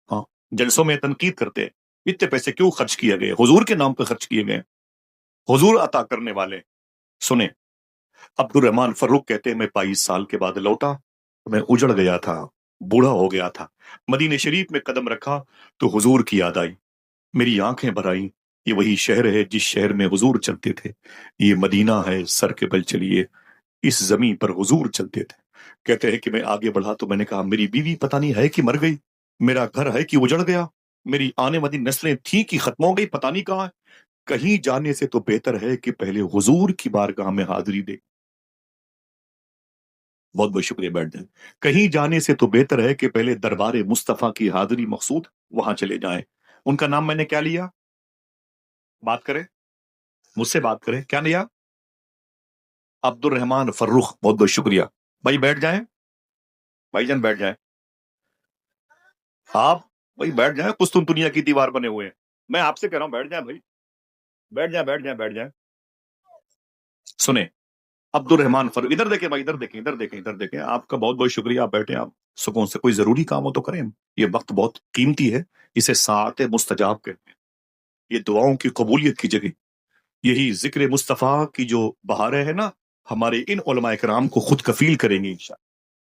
ہاں، جلسوں میں تنقید کرتے ہیں، اتنے پیسے کیوں خرچ کیے گئے؟ حضور کے نام پہ خرچ کیے گئے، حضور عطا کرنے والے. سنیں، عبد الرحمان فروخ کہتے ہیں میں 22 سال کے بعد لوٹا، میں اجڑ گیا تھا، بوڑھا ہو گیا تھا. مدینہ شریف میں قدم رکھا تو حضور کی یاد آئی، میری آنکھیں بھر آئیں. یہ وہی شہر ہے جس شہر میں حضور چلتے تھے، یہ مدینہ ہے سر کے بل چلیے، اس زمین پر حضور چلتے تھے. کہتے ہیں کہ میں آگے بڑھا تو میں نے کہا میری بیوی پتہ نہیں ہے کہ مر گئی، میرا گھر ہے کہ اجڑ گیا، میری آنے والی نسلیں تھیں کہ ختم ہو گئی، پتہ نہیں کہاں ہے. کہیں جانے سے تو بہتر ہے کہ پہلے حضور کی بارگاہ میں حاضری دے. بہت بہت شکریہ، بیٹھ جائیں. کہیں جانے سے تو بہتر ہے کہ پہلے دربار مصطفیٰ کی حاضری مقصود، وہاں چلے جائیں. ان کا نام میں نے کیا لیا؟ بات کریں، مجھ سے بات کریں، کیا لیا؟ عبد الرحمان فرخ. بہت بہت شکریہ بھائی، بیٹھ جائیں بھائی جان، بیٹھ جائیں آپ بھائی، بیٹھ جائیں. قسطن دنیا کی دیوار بنے ہوئے ہیں، میں آپ سے کہہ رہا ہوں بیٹھ جائیں بھائی، بیٹھ جائیں بیٹھ جائیں بیٹھ جائیں. سنیں، عبد الرحمان فروخ، ادھر دیکھیں بھائی، ادھر دیکھیں ادھر دیکھیں ادھر دیکھیں. آپ کا بہت بہت شکریہ، آپ بیٹھیں، آپ سکون سے. کوئی ضروری کام ہو تو کریں، یہ وقت بہت قیمتی ہے، اسے ساعت مستجاب کہتے ہیں. یہ دعاؤں کی قبولیت کی جگہ، یہی ذکر مصطفیٰ کی جو بہاریں ہیں نا، ہمارے ان علماء کرام کو خود کفیل کریں گے انشاءاللہ.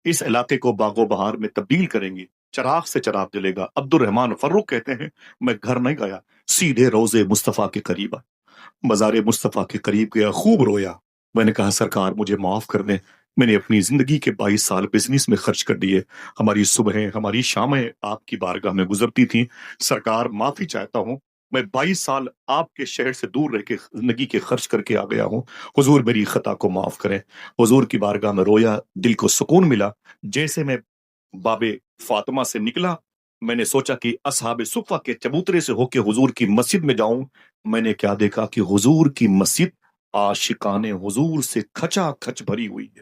اس علاقے کو باغ و بہار میں تبدیل کریں گے، چراغ سے چراغ جلے گا. عبد الرحمان فروخ کہتے ہیں میں گھر نہیں گیا، سیدھے روزے مصطفیٰ کے قریب آیا، مزار مصطفیٰ کے قریب گیا، خوب رویا. میں نے کہا سرکار مجھے معاف کر دیں، میں نے اپنی زندگی کے 22 سال بزنس میں خرچ کر دیے، ہماری صبحیں ہماری شامیں آپ کی بارگاہ میں گزرتی تھیں، سرکار معافی چاہتا ہوں. میں 22 سال آپ کے شہر سے دور رہ کے زندگی کے خرچ کر کے آ گیا ہوں، حضور میری خطا کو معاف کریں۔ حضور کی بارگاہ میں رویا، دل کو سکون ملا۔ جیسے میں باب فاطمہ سے نکلا، میں نے سوچا کہ اصحاب صفہ کے چبوترے سے ہو کے حضور کی مسجد میں جاؤں۔ میں نے کیا دیکھا کہ حضور کی مسجد عاشقان حضور سے کھچا کھچ بھری ہوئی ہے۔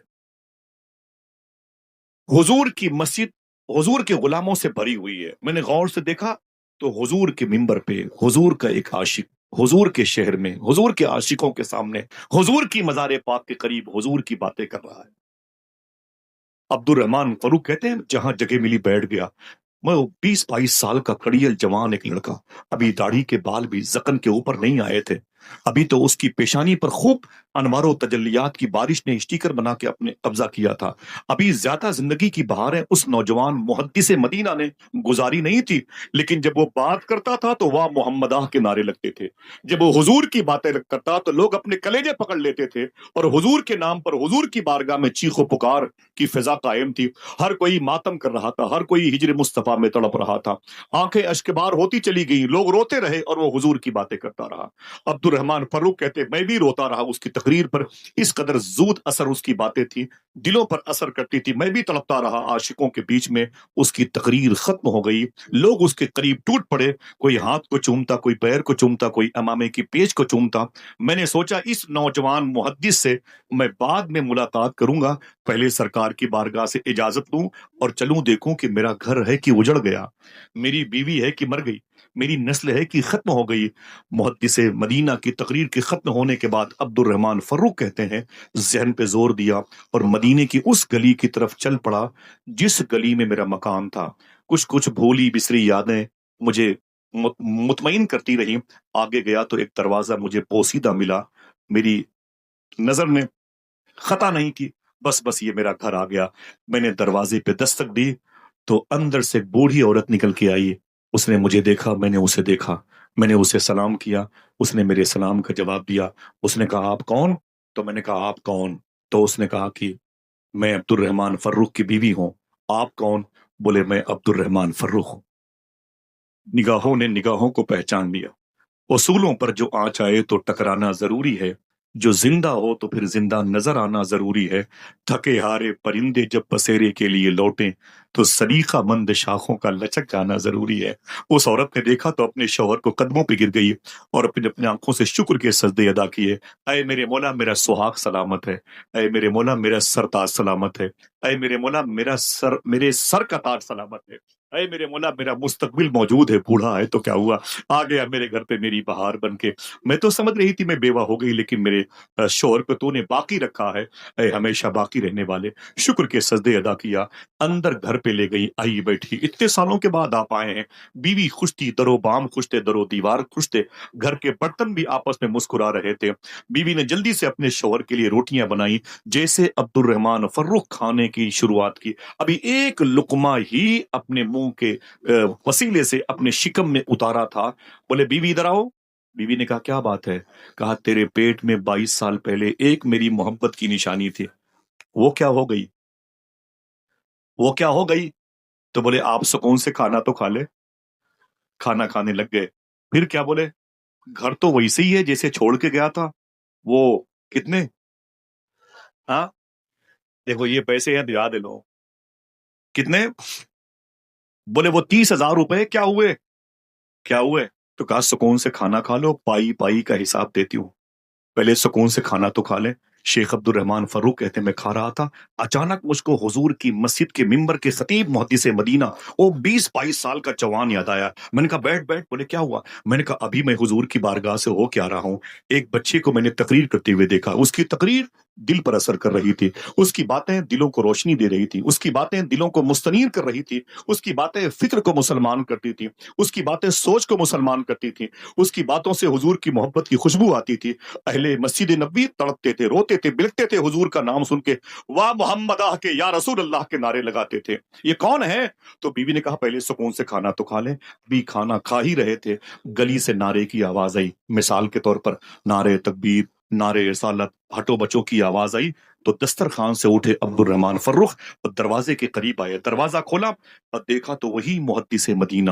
حضور کی مسجد حضور کے غلاموں سے بھری ہوئی ہے۔ میں نے غور سے دیکھا تو حضور کے منبر پہ حضور کا ایک عاشق، حضور کے شہر میں حضور کے عاشقوں کے سامنے، حضور کی مزار پاک کے قریب حضور کی باتیں کر رہا ہے۔ عبد الرحمان فروخ کہتے ہیں جہاں جگہ ملی بیٹھ گیا۔ میں 20-22 سال کا کڑیل جوان ایک لڑکا، ابھی داڑھی کے بال بھی زکن کے اوپر نہیں آئے تھے، ابھی تو اس کی پیشانی پر خوب انوار و تجلیات کی بارش نے اسٹیکر بنا کے اپنے قبضہ کیا تھا۔ ابھی زیادہ زندگی کی بہاریں اس نوجوان محدث مدینہ نے گزاری نہیں تھی، لیکن جب وہ بات کرتا تھا تو واہ محمدہ کے نعرے لگتے تھے۔ جب وہ حضور کی باتیں کرتا تو لوگ اپنے کلیجے پکڑ لیتے تھے، اور حضور کے نام پر حضور کی بارگاہ میں چیخ و پکار کی فضا قائم تھی۔ ہر کوئی ماتم کر رہا تھا، ہر کوئی ہجر مصطفیٰ میں تڑپ رہا تھا۔ آنکھیں اشکبار ہوتی چلی گئیں، لوگ روتے رہے اور وہ حضور کی باتیں کرتا رہا۔ عبد الرحمان فروخ کہتے میں بھی روتا رہا اس کی تقریر پر، اس قدر زود اثر اس کی باتیں تھی، دلوں پر اثر کرتی تھی۔ میں بھی تڑپتا رہا عاشقوں کے بیچ میں۔ اس کی تقریر ختم ہو گئی، لوگ اس کے قریب ٹوٹ پڑے، کوئی ہاتھ کو چومتا، کوئی پیر کو چومتا، کوئی امامے کی پیچ کو چومتا۔ میں نے سوچا اس نوجوان محدث سے میں بعد میں ملاقات کروں گا، پہلے سرکار کی بارگاہ سے اجازت لوں اور چلوں، دیکھوں کہ میرا گھر ہے کہ اجڑ گیا، میری بیوی ہے کہ مر گئی، میری نسل ہے کہ ختم ہو گئی۔ محدث مدینہ کی تقریر کے ختم ہونے کے بعد عبد الرحمان فروخ کہتے ہیں ذہن پہ زور دیا اور مدینے کی اس گلی کی طرف چل پڑا جس گلی میں میرا مکان تھا۔ کچھ کچھ بھولی بسری یادیں مجھے مطمئن کرتی رہی۔ آگے گیا تو ایک دروازہ مجھے پوسیدہ ملا، میری نظر نے خطا نہیں کی، بس یہ میرا گھر آ گیا۔ میں نے دروازے پہ دستک دی تو اندر سے ایک بوڑھی عورت نکل کے آئی۔ اس نے مجھے دیکھا، میں نے اسے دیکھا، میں نے اسے سلام کیا، اس نے میرے سلام کا جواب دیا۔ اس نے کہا آپ کون؟ تو میں نے کہا آپ کون؟ تو اس نے کہا کہ میں عبد الرحمان فروخ کی بیوی ہوں۔ آپ کون؟ بولے میں عبد الرحمان فروخ ہوں۔ نگاہوں نے نگاہوں کو پہچان لیا۔ اصولوں پر جو آنچ آئے تو ٹکرانا ضروری ہے، جو زندہ ہو تو پھر زندہ نظر آنا ضروری ہے۔ تھکے ہارے پرندے جب بسیرے کے لیے لوٹیں تو سلیقہ مند شاخوں کا لچک جانا ضروری ہے۔ اس عورت نے دیکھا تو اپنے شوہر کو قدموں پہ گر گئی اور اپنے آنکھوں سے شکر کے سجدے ادا کیے۔ اے میرے مولا میرا سہاگ سلامت ہے، اے میرے مولا میرا سر تاج سلامت ہے، اے میرے مولا میرے سر کا تاج سلامت ہے، اے میرے مولا میرا مستقبل موجود ہے، بوڑھا ہے تو کیا ہوا، آ گیا میرے گھر پہ میری بہار بن کے۔ میں تو سمجھ رہی تھی میں بیوہ ہو گئی، لیکن میرے شوہر کو تو نے باقی رکھا ہے، اے ہمیشہ باقی رہنے والے۔ شکر کے سجدے ادا کیا، اندر گھر پہ لے گئی، آئی بیٹھی۔ اتنے سالوں کے بعد آپ آئے ہیں، بیوی خوش تھی، درو بام خوش تھے، درو دیوار خوش تھے، گھر کے برتن بھی آپس میں مسکرا رہے تھے۔ بیوی نے جلدی سے اپنے شوہر کے لیے روٹیاں بنائی۔ جیسے عبد الرحمان فروخ کھانے کی شروعات کی، ابھی ایک لقمہ ہی اپنے منہ کے وسیلے سے اپنے شکم میں اتارا تھا۔ بولے بیوی ادھر آؤ۔ بیوی نے کہا کیا بات ہے؟ کہا تیرے پیٹ میں 22 سال پہلے ایک میری محبت کی نشانی تھی، وہ کیا ہو گئی؟ وہ کیا ہو گئی؟ تو بولے آپ سکون سے کھانا تو کھا لے۔ کھانا کھانے لگ گئے۔ پھر کیا بولے؟ گھر تو ویسے ہی ہے جیسے چھوڑ کے گیا تھا۔ وہ کتنے؟ ہاں دیکھو یہ پیسے ہیں، دیا دے لو۔ کتنے؟ بولے وہ 30,000 روپے۔ کیا ہوئے؟ کیا ہوئے؟ تو کہا سکون سے کھانا کھا لو، پائی پائی کا حساب دیتی ہوں، پہلے سکون سے کھانا تو کھا لیں۔ شیخ عبد الرحمان فروخ کہتے ہیں میں کھا رہا تھا، اچانک مجھ کو حضور کی مسجد کے منبر کے خطیب محدث مدینہ وہ 20-22 سال کا جوان یاد آیا۔ میں نے کہا بیٹھ بیٹھ۔ بولے کیا ہوا؟ میں نے کہا ابھی میں حضور کی بارگاہ سے ہو کے آ رہا ہوں، ایک بچے کو میں نے تقریر کرتے ہوئے دیکھا، اس کی تقریر دل پر اثر کر رہی تھی، اس کی باتیں دلوں کو روشنی دے رہی تھی، اس کی باتیں دلوں کو مستنیر کر رہی تھی، اس کی باتیں فکر کو مسلمان کرتی تھی، اس کی باتیں سوچ کو مسلمان کرتی تھی، اس کی باتوں سے حضور کی محبت کی خوشبو آتی تھی۔ اہل مسجد نبوی تڑپتے تھے، روتے تھے، بلکتے تھے، حضور کا نام سن کے واہ محمدہ کے یا رسول اللہ کے نعرے لگاتے تھے۔ یہ کون ہے؟ تو بیوی نے کہا پہلے سکون سے کھانا تو کھا لیں۔ بھی کھانا کھا ہی رہے تھے، گلی سے نعرے کی آواز آئی، مثال کے طور پر نعرے تکبیر، نعرے رسالت، ہٹو بچوں کی آواز آئی۔ تو دسترخوان سے اٹھے عبد الرحمان فروخ اور دروازے کے قریب آئے، دروازہ کھولا اور دیکھا تو وہی محدث مدینہ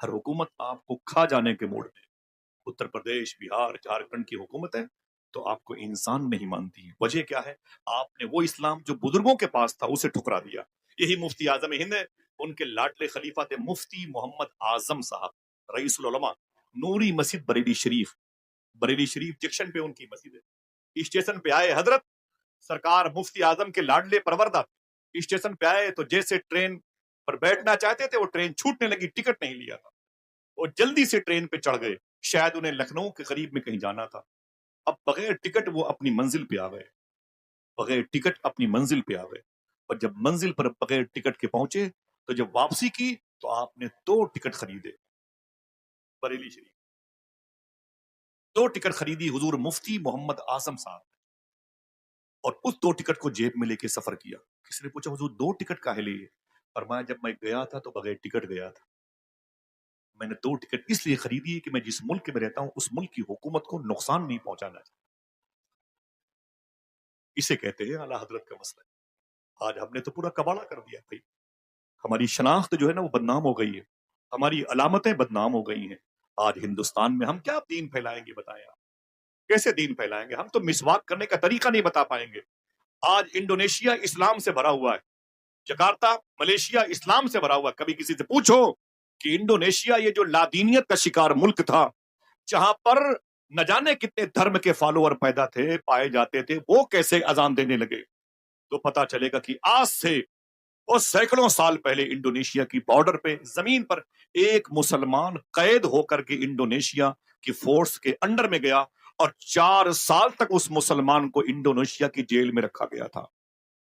ہر حکومت آپ کو کھا جانے کے موڈ میں، اتر پردیش، بہار، جھارکھنڈ کی حکومت ہے تو آپ کو انسان نہیں مانتی ہے۔ وجہ کیا ہے؟ آپ نے وہ اسلام جو بزرگوں کے پاس تھا اسے ٹھکرا دیا۔ یہی مفتی اعظم ہند ہے، ان کے لاڈلے خلیفہ تھے مفتی محمد اعظم صاحب، رئیس العلماء، نوری مسجد بریلی شریف، بریلی شریف جنکشن پہ ان کی مسجد ہے۔ اسٹیشن پہ آئے حضرت سرکار مفتی اعظم کے لاڈلے پروردہ اسٹیشن پہ آئے تو جیسے ٹرین پر بیٹھنا چاہتے تھے وہ ٹرین چھوٹنے لگی، ٹکٹ نہیں لیا تھا، وہ جلدی سے ٹرین پہ چڑھ گئے، شاید انہیں لکھنؤ کے قریب میں کہیں جانا تھا۔ اب بغیر ٹکٹ وہ اپنی منزل پہ آ گئے، بغیر ٹکٹ اپنی منزل پہ آ گئے، اور جب منزل پر بغیر ٹکٹ کے پہنچے تو جب واپسی کی تو آپ نے 2 ٹکٹ خریدے، بریلی شریف 2 ٹکٹ خریدی حضور مفتی محمد اعظم صاحب، اور اس 2 ٹکٹ کو جیب میں لے کے سفر کیا۔ کسی نے پوچھا حضور 2 ٹکٹ کاہے لیے؟ فرمایا جب میں گیا تھا تو بغیر ٹکٹ گیا تھا، میں نے 2 ٹکٹ اس لیے خریدی کہ میں جس ملک میں رہتا ہوں اس ملک کی حکومت کو نقصان نہیں پہنچانا ہے۔ اسے کہتے ہیں اعلیٰ حضرت کا مسئلہ۔ آج ہم نے تو پورا کباڑہ کر دیا بھائی، ہماری شناخت جو ہے نا وہ بدنام ہو گئی ہے، ہماری علامتیں بدنام ہو گئی ہیں۔ آج ہندوستان میں ہم کیا دین پھیلائیں گے؟ بتائیں آپ کیسے دین پھیلائیں گے؟ ہم تو مسواک کرنے کا طریقہ نہیں بتا پائیں گے۔ آج انڈونیشیا اسلام سے بھرا ہوا ہے، جکارتا ملیشیا اسلام سے بھرا ہوا ہے۔ کبھی کسی سے پوچھو کہ انڈونیشیا یہ جو لادینیت کا شکار ملک تھا، جہاں پر نہ جانے کتنے دھرم کے فالوور پیدا تھے، پائے جاتے تھے، وہ کیسے اذان دینے لگے؟ تو پتا چلے گا کہ آج سے اور سینکڑوں سال پہلے انڈونیشیا کی بارڈر پہ زمین پر ایک مسلمان قید ہو کر کے انڈونیشیا کی فورس کے انڈر میں گیا، اور 4 سال تک اس مسلمان کو انڈونیشیا کی جیل میں رکھا گیا تھا۔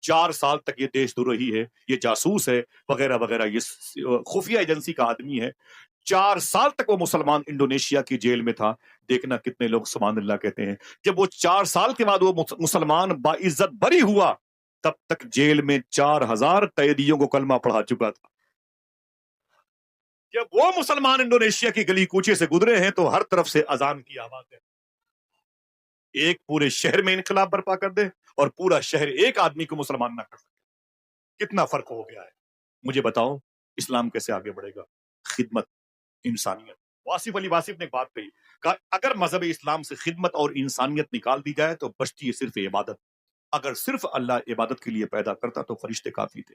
4 سال تک یہ دیش دروہی ہے، یہ جاسوس ہے، وغیرہ وغیرہ، یہ خفیہ ایجنسی کا آدمی ہے۔ 4 سال تک وہ مسلمان انڈونیشیا کی جیل میں تھا۔ دیکھنا کتنے لوگ سبحان اللہ کہتے ہیں۔ جب وہ 4 سال کے بعد وہ مسلمان باعزت بری ہوا، تب تک جیل میں 4000 قیدیوں کو کلمہ پڑھا چکا تھا۔ جب وہ مسلمان انڈونیشیا کی گلی کوچے سے گزرے ہیں تو ہر طرف سے اذان کی آواز ہے۔ ایک پورے شہر میں انقلاب برپا کر دے اور پورا شہر ایک آدمی کو مسلمان نہ کر سکے، کتنا فرق ہو گیا ہے؟ مجھے بتاؤ اسلام کیسے آگے بڑھے گا؟ خدمت، انسانیت۔ واصف علی واصف نے ایک بات کہی، کہا اگر مذہب اسلام سے خدمت اور انسانیت نکال دی جائے تو بچتی ہے صرف عبادت۔ اگر صرف اللہ عبادت کے لیے پیدا کرتا تو فرشتے کافی تھے۔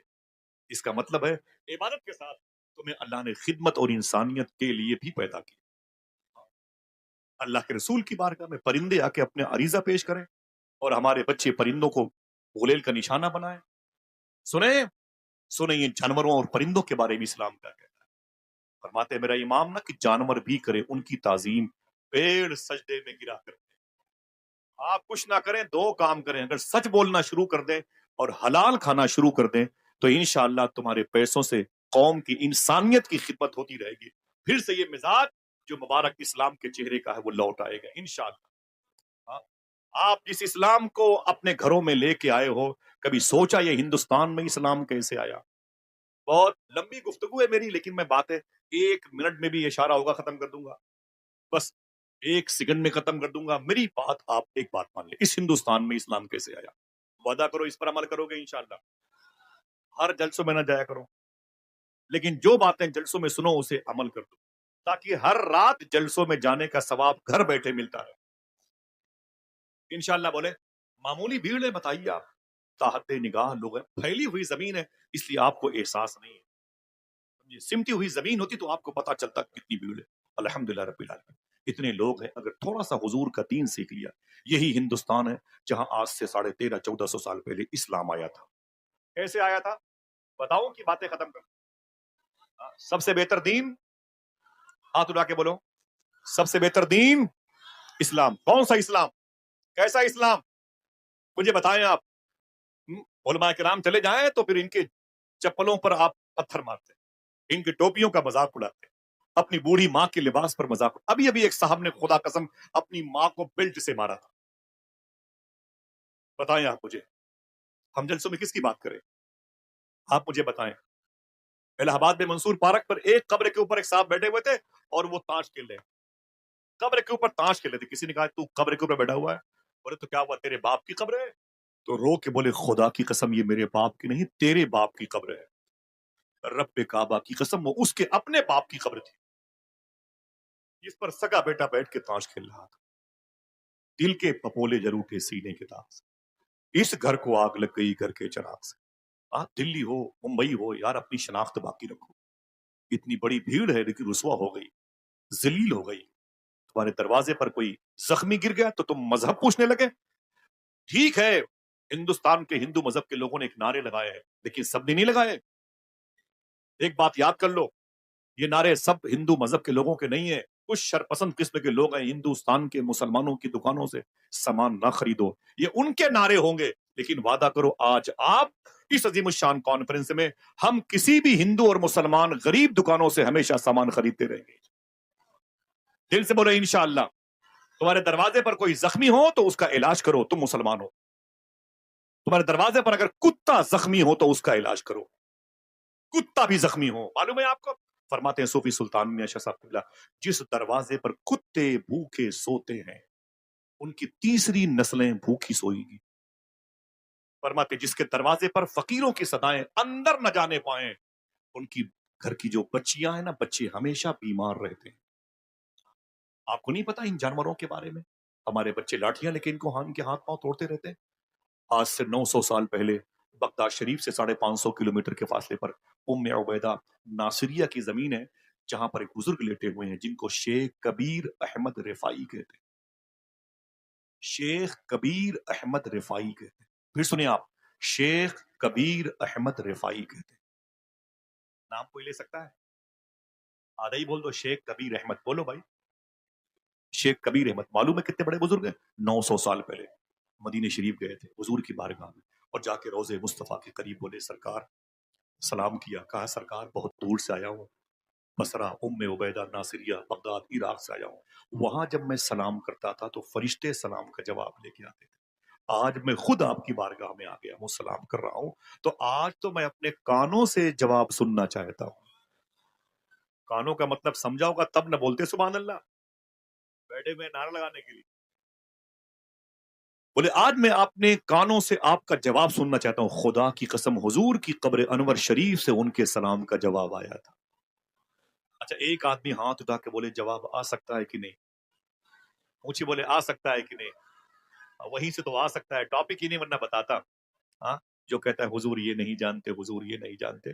اس کا مطلب ہے عبادت کے ساتھ تمہیں اللہ نے خدمت اور انسانیت کے لیے بھی پیدا کیا۔ اللہ کے رسول کی بارگاہ میں پرندے آ کے اپنے عریضہ پیش کریں اور ہمارے بچے پرندوں کو غلیل کا نشانہ بنائیں۔ سنیں یہ جانوروں اور پرندوں کے بارے میں اسلام کیا کہتا ہے۔ فرماتے ہیں میرا امام نا کہ جانور بھی کرے ان کی تعظیم، پیڑ سجدے میں گرا کرتے ہیں۔ آپ کچھ نہ کریں، 2 کام کریں، اگر سچ بولنا شروع کر دیں اور حلال کھانا شروع کر دیں تو انشاءاللہ تمہارے پیسوں سے قوم کی انسانیت کی خدمت ہوتی رہے گی۔ پھر سے یہ مزاج جو مبارک اسلام کے چہرے کا ہے وہ لوٹ آئے گا انشاءاللہ۔ آپ جس اسلام کو اپنے گھروں میں لے کے آئے ہو، کبھی سوچا یہ ہندوستان میں اسلام کیسے آیا؟ بہت لمبی گفتگو ہے میری، لیکن میں باتیں 1 منٹ میں بھی اشارہ ہوگا ختم کر دوں گا، بس 1 سیکنڈ میں ختم کر دوں گا۔ میری بات آپ ایک بات مان لیں، اس ہندوستان میں اسلام کیسے آیا؟ وعدہ کرو اس پر عمل کرو گے انشاءاللہ۔ ہر جلسوں میں نہ جایا کرو، لیکن جو باتیں جلسوں میں سنو اسے عمل کر دو، تاکہ ہر رات جلسوں میں جانے کا ثواب گھر بیٹھے ملتا ہے انشاءاللہ۔ بولے معمولی بھیڑ ہے، بتائیے آپ، تاحت نگاہ لوگ ہیں، پھیلی ہوئی زمین ہے، اس لیے آپ کو احساس نہیں ہے۔ سمٹی ہوئی زمین ہوتی تو آپ کو پتا چلتا کتنی بھیڑ ہے۔ الحمدللہ رب العالمین اتنے لوگ ہیں، اگر تھوڑا سا حضور کا دین سیکھ لیا۔ یہی ہندوستان ہے جہاں آج سے 1350-1400 سال پہلے اسلام آیا تھا۔ کیسے آیا تھا بتاؤں کہ باتیں ختم کر؟ سب سے بہتر دین، ہاتھ اٹھا کے بولو، سب سے بہتر دین اسلام۔ کون سا اسلام؟ کیسا اسلام؟ مجھے بتائیں آپ۔ علماء کرام چلے جائیں تو پھر ان کے چپلوں پر آپ پتھر مارتے، ان کی ٹوپیوں کا مذاق اڑاتے، اپنی بوڑھی ماں کے لباس پر مذاق۔ ابھی ایک صاحب نے خدا قسم اپنی ماں کو بیلٹ سے مارا تھا۔ بتائیں آپ مجھے، ہم جلسوں میں کس کی بات کریں؟ آپ مجھے بتائیں۔ الہ آباد میں منصور پارک پر ایک قبر کے اوپر ایک صاحب بیٹھے ہوئے تھے اور وہ تاش کھیل رہے، قبر کے اوپر تاش کھیل رہے تھے۔ کسی نے کہا تو قبر کے اوپر بیٹھا ہوا ہے؟ بولے تو کیا ہوا، تیرے باپ کی قبر ہے؟ تو رو کے بولے خدا کی قسم یہ میرے باپ کی نہیں، تیرے باپ کی قبر ہے۔ رب کعبہ کی قسم وہ اس کے اپنے باپ کی قبر تھی۔ جس پر سگا بیٹا بیٹھ کے تاش کھیل رہا تھا. دل کے پپولے جر اٹھے سینے کے داغ سے. اس گھر کو آگ لگ گئی گھر کے چراغ سے. آپ دلی ہو ممبئی ہو یار اپنی شناخت باقی رکھو. اتنی بڑی بھیڑ ہے لیکن رسوا ہو گئی, ذلیل ہو گئی. تمہارے دروازے پر کوئی زخمی گر گیا تو تم مذہب پوچھنے لگے. ٹھیک ہے ہندوستان کے ہندو مذہب کے لوگوں نے ایک نعرے لگائے ہیں لیکن سب نے نہیں لگائے. ایک بات یاد کر لو, یہ نعرے سب ہندو مذہب کے لوگوں کے نہیں ہیں. کچھ شرپسند قسم کے لوگ ہیں ہندوستان کے مسلمانوں کی دکانوں سے سامان نہ خریدو, یہ ان کے نعرے ہوں گے. لیکن وعدہ کرو آج آپ اس عظیم الشان کانفرنس میں ہم کسی بھی ہندو اور مسلمان غریب دکانوں سے ہمیشہ سامان خریدتے رہیں گے. دل سے بولو انشاءاللہ. تمہارے دروازے پر کوئی زخمی ہو تو اس کا علاج کرو, تم مسلمان ہو. تمہارے دروازے پر اگر کتا زخمی ہو تو اس کا علاج کرو, کتا بھی زخمی ہو. معلوم ہے آپ کو, فرماتے ہیں صوفی سلطان میاں شاہ صاحب قبلہ, جس دروازے پر کتے بھوکے سوتے ہیں ان کی تیسری نسلیں بھوکی سوئی گی. فرماتے جس کے دروازے پر فقیروں کی صدائیں اندر نہ جانے پائیں ان کی گھر کی جو بچیاں ہیں نا, بچے ہمیشہ بیمار رہتے ہیں. آپ کو نہیں پتا ان جانوروں کے بارے میں؟ ہمارے بچے لاٹھیاں لے کے ان کو ان کے ہاتھ پاؤں توڑتے رہتے ہیں. آج سے 900 سال پہلے بغداد شریف سے 550 کلومیٹر کے فاصلے پر ام عبیدہ ناصریہ کی زمین ہے جہاں پر ایک بزرگ لیٹے ہوئے ہیں جن کو شیخ کبیر احمد رفاعی کہتے ہیں. شیخ کبیر احمد رفاعی کہتے ہیں. پھر سنیں آپ, شیخ کبیر احمد رفاعی کہتے ہیں. نام کوئی لے سکتا ہے؟ آدھا ہی بول دو, شیخ کبیر احمد. بولو بھائی, شیخ کبیر احمد. معلوم ہے کتنے بڑے بزرگ ہیں؟ 900 سال پہلے مدینہ شریف گئے تھے حضور کی بارگاہ میں اور جا کے روضے مصطفیٰ کے قریب بولے سرکار, سلام کیا. کہا سرکار بہت دور سے آیا ہوں, بصرہ ام عبیدہ ناصریہ بغداد عراق سے آیا ہوں. وہاں جب میں سلام کرتا تھا تو فرشتے سلام کا جواب لے کے آتے تھے. آج میں خود آپ کی بارگاہ میں آ گیا ہوں, سلام کر رہا ہوں, تو آج تو میں اپنے کانوں سے جواب سننا چاہتا ہوں. کانوں کا مطلب سمجھا ہوگا تب نہ بولتے سبحان اللہ بیٹھے میں نعرہ لگانے کے لیے. بولے آج میں اپنے کانوں سے آپ کا جواب سننا چاہتا ہوں. خدا کی قسم حضور کی قبر انور شریف سے ان کے سلام کا جواب آیا تھا. اچھا ایک آدمی ہاتھ اٹھا کے بولے جواب آ سکتا ہے کہ نہیں؟ اونچی بولے آ سکتا ہے کہ نہیں؟ وہیں سے تو آ سکتا ہے, ٹاپک ہی نہیں ورنہ بتاتا. ہاں جو کہتا ہے حضور یہ نہیں جانتے, حضور یہ نہیں جانتے.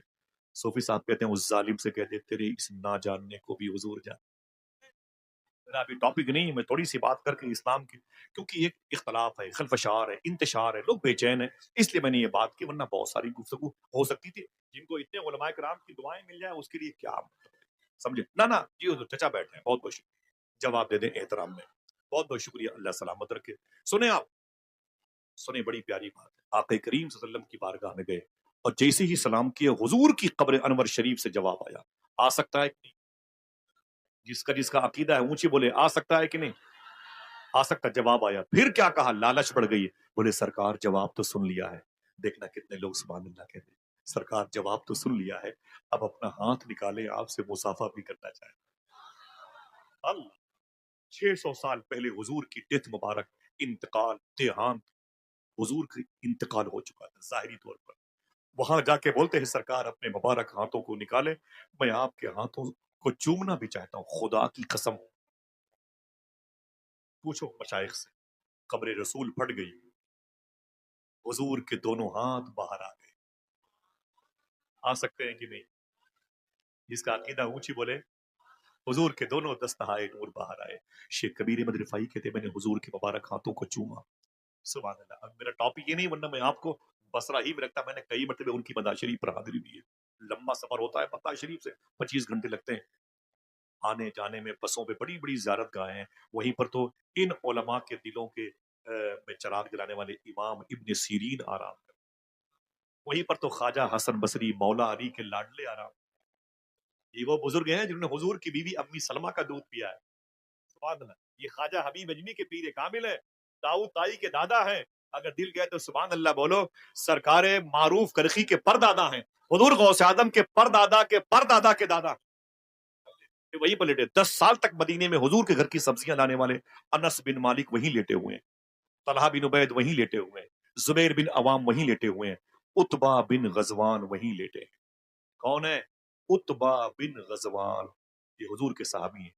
صوفی صاحب کہتے ہیں اس ظالم سے کہہ دے تیرے اس نہ جاننے کو بھی حضور جان. میرا ابھی ٹاپک نہیں, میں تھوڑی سی بات کر کے اسلام کی, کیونکہ ایک اختلاف ہے, خلفشار ہے, انتشار ہے, لوگ بے چین ہیں, اس لیے میں نے یہ بات کی. ورنہ بہت ساری گفتگو ہو سکتی تھی. جن کو اتنے علماء کرام کی دعائیں مل جائیں اس کے لیے کیا سمجھے نہ جی حضور چچا بیٹھے ہیں, بہت بہت شکریہ, جواب دے دیں احترام میں. بہت بہت شکریہ, اللہ سلامت رکھے. سنیں آپ, سنیں بڑی پیاری بات ہے. آقا کریم صلی اللہ علیہ وسلم کی بارگاہ میں گئے اور جیسے ہی سلام کیے حضور کی قبر انور شریف سے جواب آیا. آ سکتا ہے کہ نہیں؟ جس کا عقیدہ ہے اونچی بولے آ سکتا ہے کہ نہیں؟ آ سکتا. جواب آیا. پھر کیا کہا؟ لالچ پڑ گئی. بولے سرکار جواب تو سن لیا ہے. دیکھنا کتنے لوگ سبحان اللہ کہتے ہیں, سرکار جواب تو سن لیا ہے, اب اپنا ہاتھ نکالے آپ سے مصافحہ بھی کرنا چاہے. اللہ 600 سال پہلے حضور کی ڈیتھ مبارک, انتقال, دیہانت, حضور کا انتقال ہو چکا تھا ظاہری طور پر. وہاں جا کے بولتے ہیں سرکار اپنے مبارک ہاتھوں کو نکالے, میں آپ کے ہاتھوں کو چومنا بھی چاہتا ہوں, خدا کی قسم. پوچھو مشائخ سے. قبر رسول پھٹ گئی, حضور کے دونوں ہاتھ باہر آ گئے. آ سکتے ہیں کہ نہیں؟ جس کا عقیدہ اونچی بولے حضور کے دونوں دستہائے نور باہر آئے. شیخ کبیر احمد رفاعی کہتے میں نے حضور کے مبارک ہاتھوں کو چوما. سبحان اللہ. اب میرا ٹاپک یہ نہیں, ورنہ میں آپ کو بصرہ ہی میں رکھتا. میں نے کئی مرتبہ ان کی مدار شریف پر حاضری دی ہے. لمبا سفر ہوتا ہے مکہ شریف سے, 25 گھنٹے لگتے ہیں آنے جانے میں. بسوں پہ بڑی بڑی زیارت گاہیں ہیں. وہیں پر تو ان علماء کے دلوں کے میں چراغ جلانے والے امام ابن سیرین آرام کرتے. وہیں پر تو خواجہ حسن بصری مولا علی کے لاڈلے آرام. یہ وہ بزرگ ہیں جنہوں نے حضور کی بیوی امی سلمہ کا دودھ پیا ہے. سبحان اللہ. یہ خواجہ حبیب اجمی کے پیر کامل ہے, داؤد تائی کے دادا ہیں. اگر دل گئے تو سبحان اللہ بولو. سرکار معروف کرخی کے پردادا ہیں, حضور غوث اعظم کے پردادا کے پردادا کے دادا. وہی پر لیٹے 10 سال تک مدینے میں حضور کے گھر کی سبزیاں لانے والے انس بن مالک وہیں لیٹے ہوئے ہیں, طلحہ بن عبید وہیں لیٹے ہوئے ہیں, زبیر بن عوام وہیں لیٹے ہوئے ہیں, عتبہ بن غزوان وہیں لیٹے ہیں. کون ہے؟ عتبہ بن غزوان, یہ حضور کے صحابی ہیں.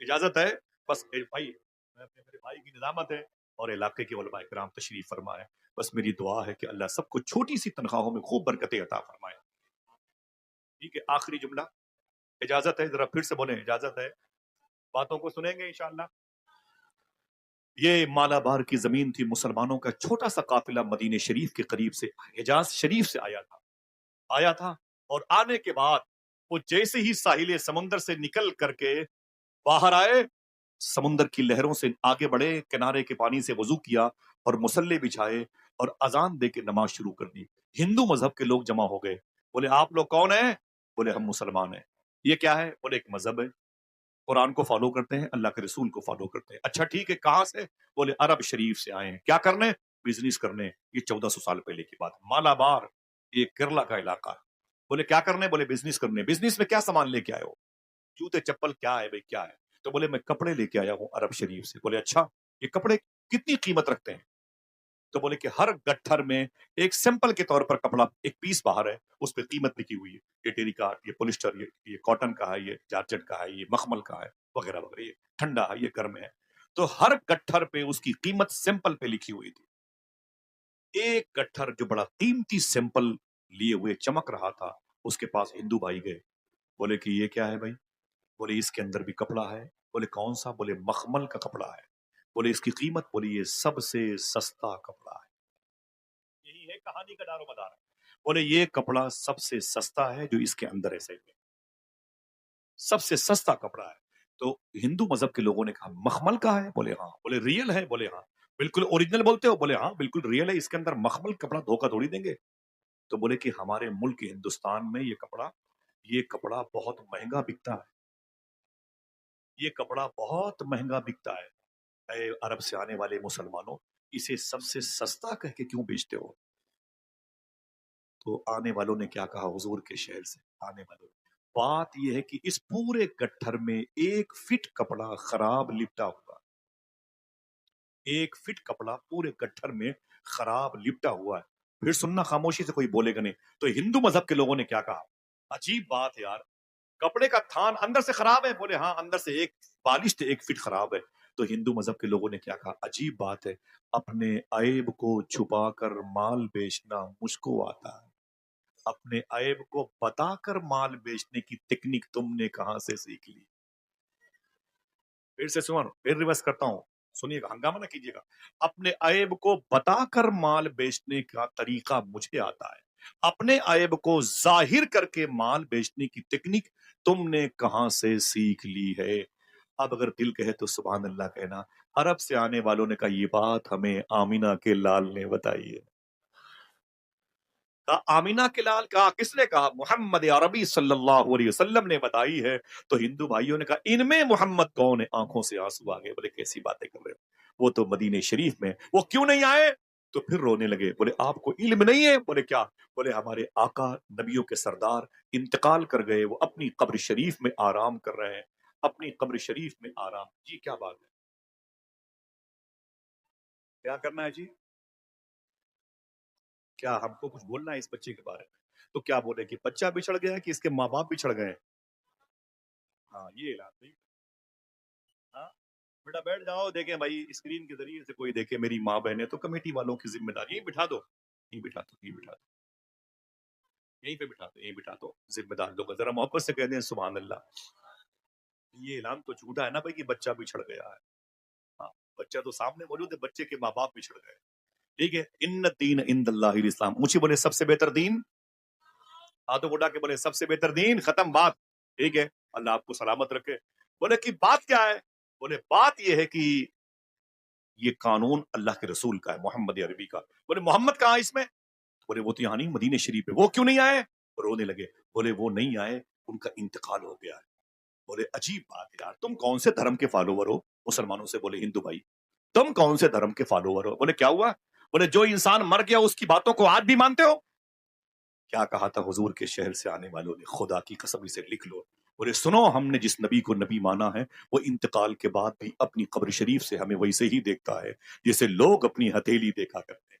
اجازت ہے؟ بس بھائی میرے بھائی کی نظامت ہے اور علاقے کے علماء کرام تشریف فرمائے، بس میری دعا ہے کہ اللہ سب کو چھوٹی سی تنخواہوں میں خوب برکتیں عطا فرمائے. ٹھیک ہے، آخری جملہ، اجازت ہے؟ ذرا پھر سے بولیں، اجازت ہے؟ باتوں کو سنیں گے انشاءاللہ. یہ مالابار کی زمین تھی، مسلمانوں کا چھوٹا سا قافلہ مدینہ شریف کے قریب سے حجاز شریف سے آیا تھا اور آنے کے بعد وہ جیسے ہی ساحل سمندر سے نکل کر کے باہر آئے، سمندر کی لہروں سے آگے بڑھے، کنارے کے پانی سے وضو کیا اور مسلے بچھائے اور اذان دے کے نماز شروع کر دی. ہندو مذہب کے لوگ جمع ہو گئے. بولے آپ لوگ کون ہیں؟ بولے ہم مسلمان ہیں. یہ کیا ہے؟ بولے ایک مذہب ہے، قرآن کو فالو کرتے ہیں، اللہ کے رسول کو فالو کرتے ہیں. اچھا ٹھیک ہے، کہاں سے؟ بولے عرب شریف سے آئے ہیں. کیا کرنے؟ بزنس کرنے. یہ 1400 سال پہلے کی بات. مالابار یہ کیرلا کا علاقہ ہے. بولے کیا کرنے؟ بولے بزنس کرنے. بزنس میں کیا سامان لے کے آئے ہو؟ جوتے چپل کیا ہے بھائی، کیا ہے؟ تو بولے میں کپڑے لے کے آیا ہوں عرب شریف سے. بولے اچھا، یہ کپڑے کتنی قیمت رکھتے ہیں؟ تو بولے کہ ہر گٹھر میں ایک سیمپل کے طور پر کپڑا ایک پیس باہر ہے، اس پہ قیمت لکھی ہوئی ہے. یہ ٹیری کاٹ، یہ پولیسٹر، یہ کاٹن کا ہے، یہ جارجٹ کا ہے، یہ مخمل کا ہے، وغیرہ وغیرہ. یہ ٹھنڈا ہے، یہ گرم ہے. تو ہر گٹھر پہ اس کی قیمت سیمپل پہ لکھی ہوئی تھی. ایک گٹھر جو بڑا قیمتی سیمپل لیے ہوئے چمک رہا تھا، اس کے پاس ہندو بھائی گئے. بولے کہ یہ کیا ہے بھائی؟ بولے اس کے اندر بھی کپڑا ہے. بولے کون سا؟ بولے مخمل کا کپڑا ہے. بولے اس کی قیمت؟ بولے یہ سب سے سستا کپڑا ہے. یہی ہے کہانی کا دار و مدار. بولے یہ کپڑا سب سے سستا ہے جو اس کے اندر ہے، صحیح میں سب سے سستا کپڑا ہے. تو ہندو مذہب کے لوگوں نے کہا مخمل کا ہے؟ بولے ہاں. بولے ریئل ہے؟ بولے ہاں. بالکل اوریجنل بولتے ہو؟ بولے ہاں بالکل ریئل ہے، اس کے اندر مخمل کپڑا دھوکہ تھوڑی دیں گے. تو بولے کہ ہمارے ملک ہندوستان میں یہ کپڑا بہت مہنگا بکتا ہے، یہ کپڑا بہت مہنگا بکتا ہے. اے عرب سے آنے والے مسلمانوں، اسے سب سے سستا کہہ کے کیوں بیچتے ہو؟ تو آنے والوں نے کیا کہا؟ حضور کے شہر سے آنے والوں نے، بات یہ ہے کہ اس پورے گٹھر میں ایک فٹ کپڑا خراب لپٹا ہوا، ایک فٹ کپڑا پورے گٹھر میں خراب لپٹا ہوا ہے. پھر سننا، خاموشی سے، کوئی بولے گا نہیں. تو ہندو مذہب کے لوگوں نے کیا کہا؟ عجیب بات ہے یار، کپڑے کا تھان اندر سے خراب ہے؟ بولے ہاں اندر سے ایک بالش سے 1 فٹ خراب ہے. تو ہندو مذہب کے لوگوں نے کیا کہا؟ عجیب بات ہے، اپنے عیب کو چھپا کر مال بیچنا مجھ کو آتا ہے، اپنے عیب کو بتا کر مال بیچنے کی ٹیکنیک تم نے کہاں سے سیکھ لی؟ پھر سے سنو، پھر ریورس کرتا ہوں، سنیے گا، ہنگامہ نہ کیجیے گا. اپنے عیب کو بتا کر مال بیچنے کا طریقہ مجھے آتا ہے، اپنے عیب کو ظاہر کر کے مال بیچنے کی ٹیکنیک تم نے کہاں سے سیکھ لی ہے؟ اب اگر دل کہے تو سبحان اللہ کہنا. عرب سے آنے والوں نے کہا یہ بات ہمیں آمینہ کے لال نے بتائی ہے. کہا آمینہ کے لال؟ کہا کس نے کہا؟ محمد عربی صلی اللہ علیہ وسلم نے بتائی ہے. تو ہندو بھائیوں نے کہا ان میں محمد کون ہے؟ آنکھوں سے آنسو آ گئے. بولے کیسی باتیں کر رہے ہو، وہ تو مدینے شریف میں، وہ کیوں نہیں آئے؟ تو پھر رونے لگے. بولے آپ کو علم نہیں ہے؟ بولے کیا؟ بولے ہمارے آقا نبیوں کے سردار انتقال کر گئے، وہ اپنی قبر شریف میں آرام کر رہے ہیں، اپنی قبر شریف میں آرام. جی کیا بات ہے، کیا کرنا ہے جی؟ کیا ہم کو کچھ بولنا ہے اس بچے کے بارے میں؟ تو کیا بولے کہ بچہ بچھڑ گیا ہے کہ اس کے ماں باپ بچھڑ گئے ہیں؟ ہاں یہ علاج نہیں. ہاں بیٹا بیٹھ جاؤ، دیکھیں بھائی اسکرین کے ذریعے سے کوئی دیکھے میری ماں بہن ہے تو کمیٹی والوں کی ذمہ داری، یہیں بٹھا دو، یہیں بٹھا دو، یہیں بٹھا دو، یہیں پہ بٹھا دو، یہیں بٹھا دو. ذمہ دار لوگ ذرا محبت سے کہہ دیں سبحان اللہ. یہ اعلان تو جھوٹا ہے نا بھائی کہ بچہ بچھڑ گیا ہے. ہاں بچہ تو سامنے موجود ہے، بچے کے ماں باپ بچھڑ گئے. ٹھیک ہے، ان الدین عند اللہ الاسلام. مجھے بولے سب سے بہتر دین، ہاتھوں کو اٹھا کے بولے سب سے بہتر دین، ختم بات. ٹھیک ہے، اللہ آپ کو سلامت رکھے. بولے کہ بات کیا ہے؟ بولے بات یہ ہے کہ یہ قانون اللہ کے رسول کا ہے، محمد عربی کا. بولے محمد کہاں اس میں؟ بولے وہ تو یہاں نہیں، مدینے شریف پہ. وہ کیوں نہیں آئے؟ رونے لگے. بولے وہ نہیں آئے، ان کا انتقال ہو گیا ہے. بولے عجیب بات ہے یار، تم کون سے دھرم کے فالوور ہو؟ مسلمانوں سے بولے ہندو بھائی تم کون سے دھرم کے فالوور ہو؟ بولے کیا ہوا؟ بولے جو انسان مر گیا اس کی باتوں کو آج بھی مانتے ہو؟ کیا کہا تھا حضور کے شہر سے آنے والوں نے؟ خدا کی قسم اسے لکھ لو. بولے سنو، ہم نے جس نبی کو نبی مانا ہے وہ انتقال کے بعد بھی اپنی قبر شریف سے ہمیں ویسے ہی دیکھتا ہے جیسے لوگ اپنی ہتھیلی دیکھا کرتے ہیں.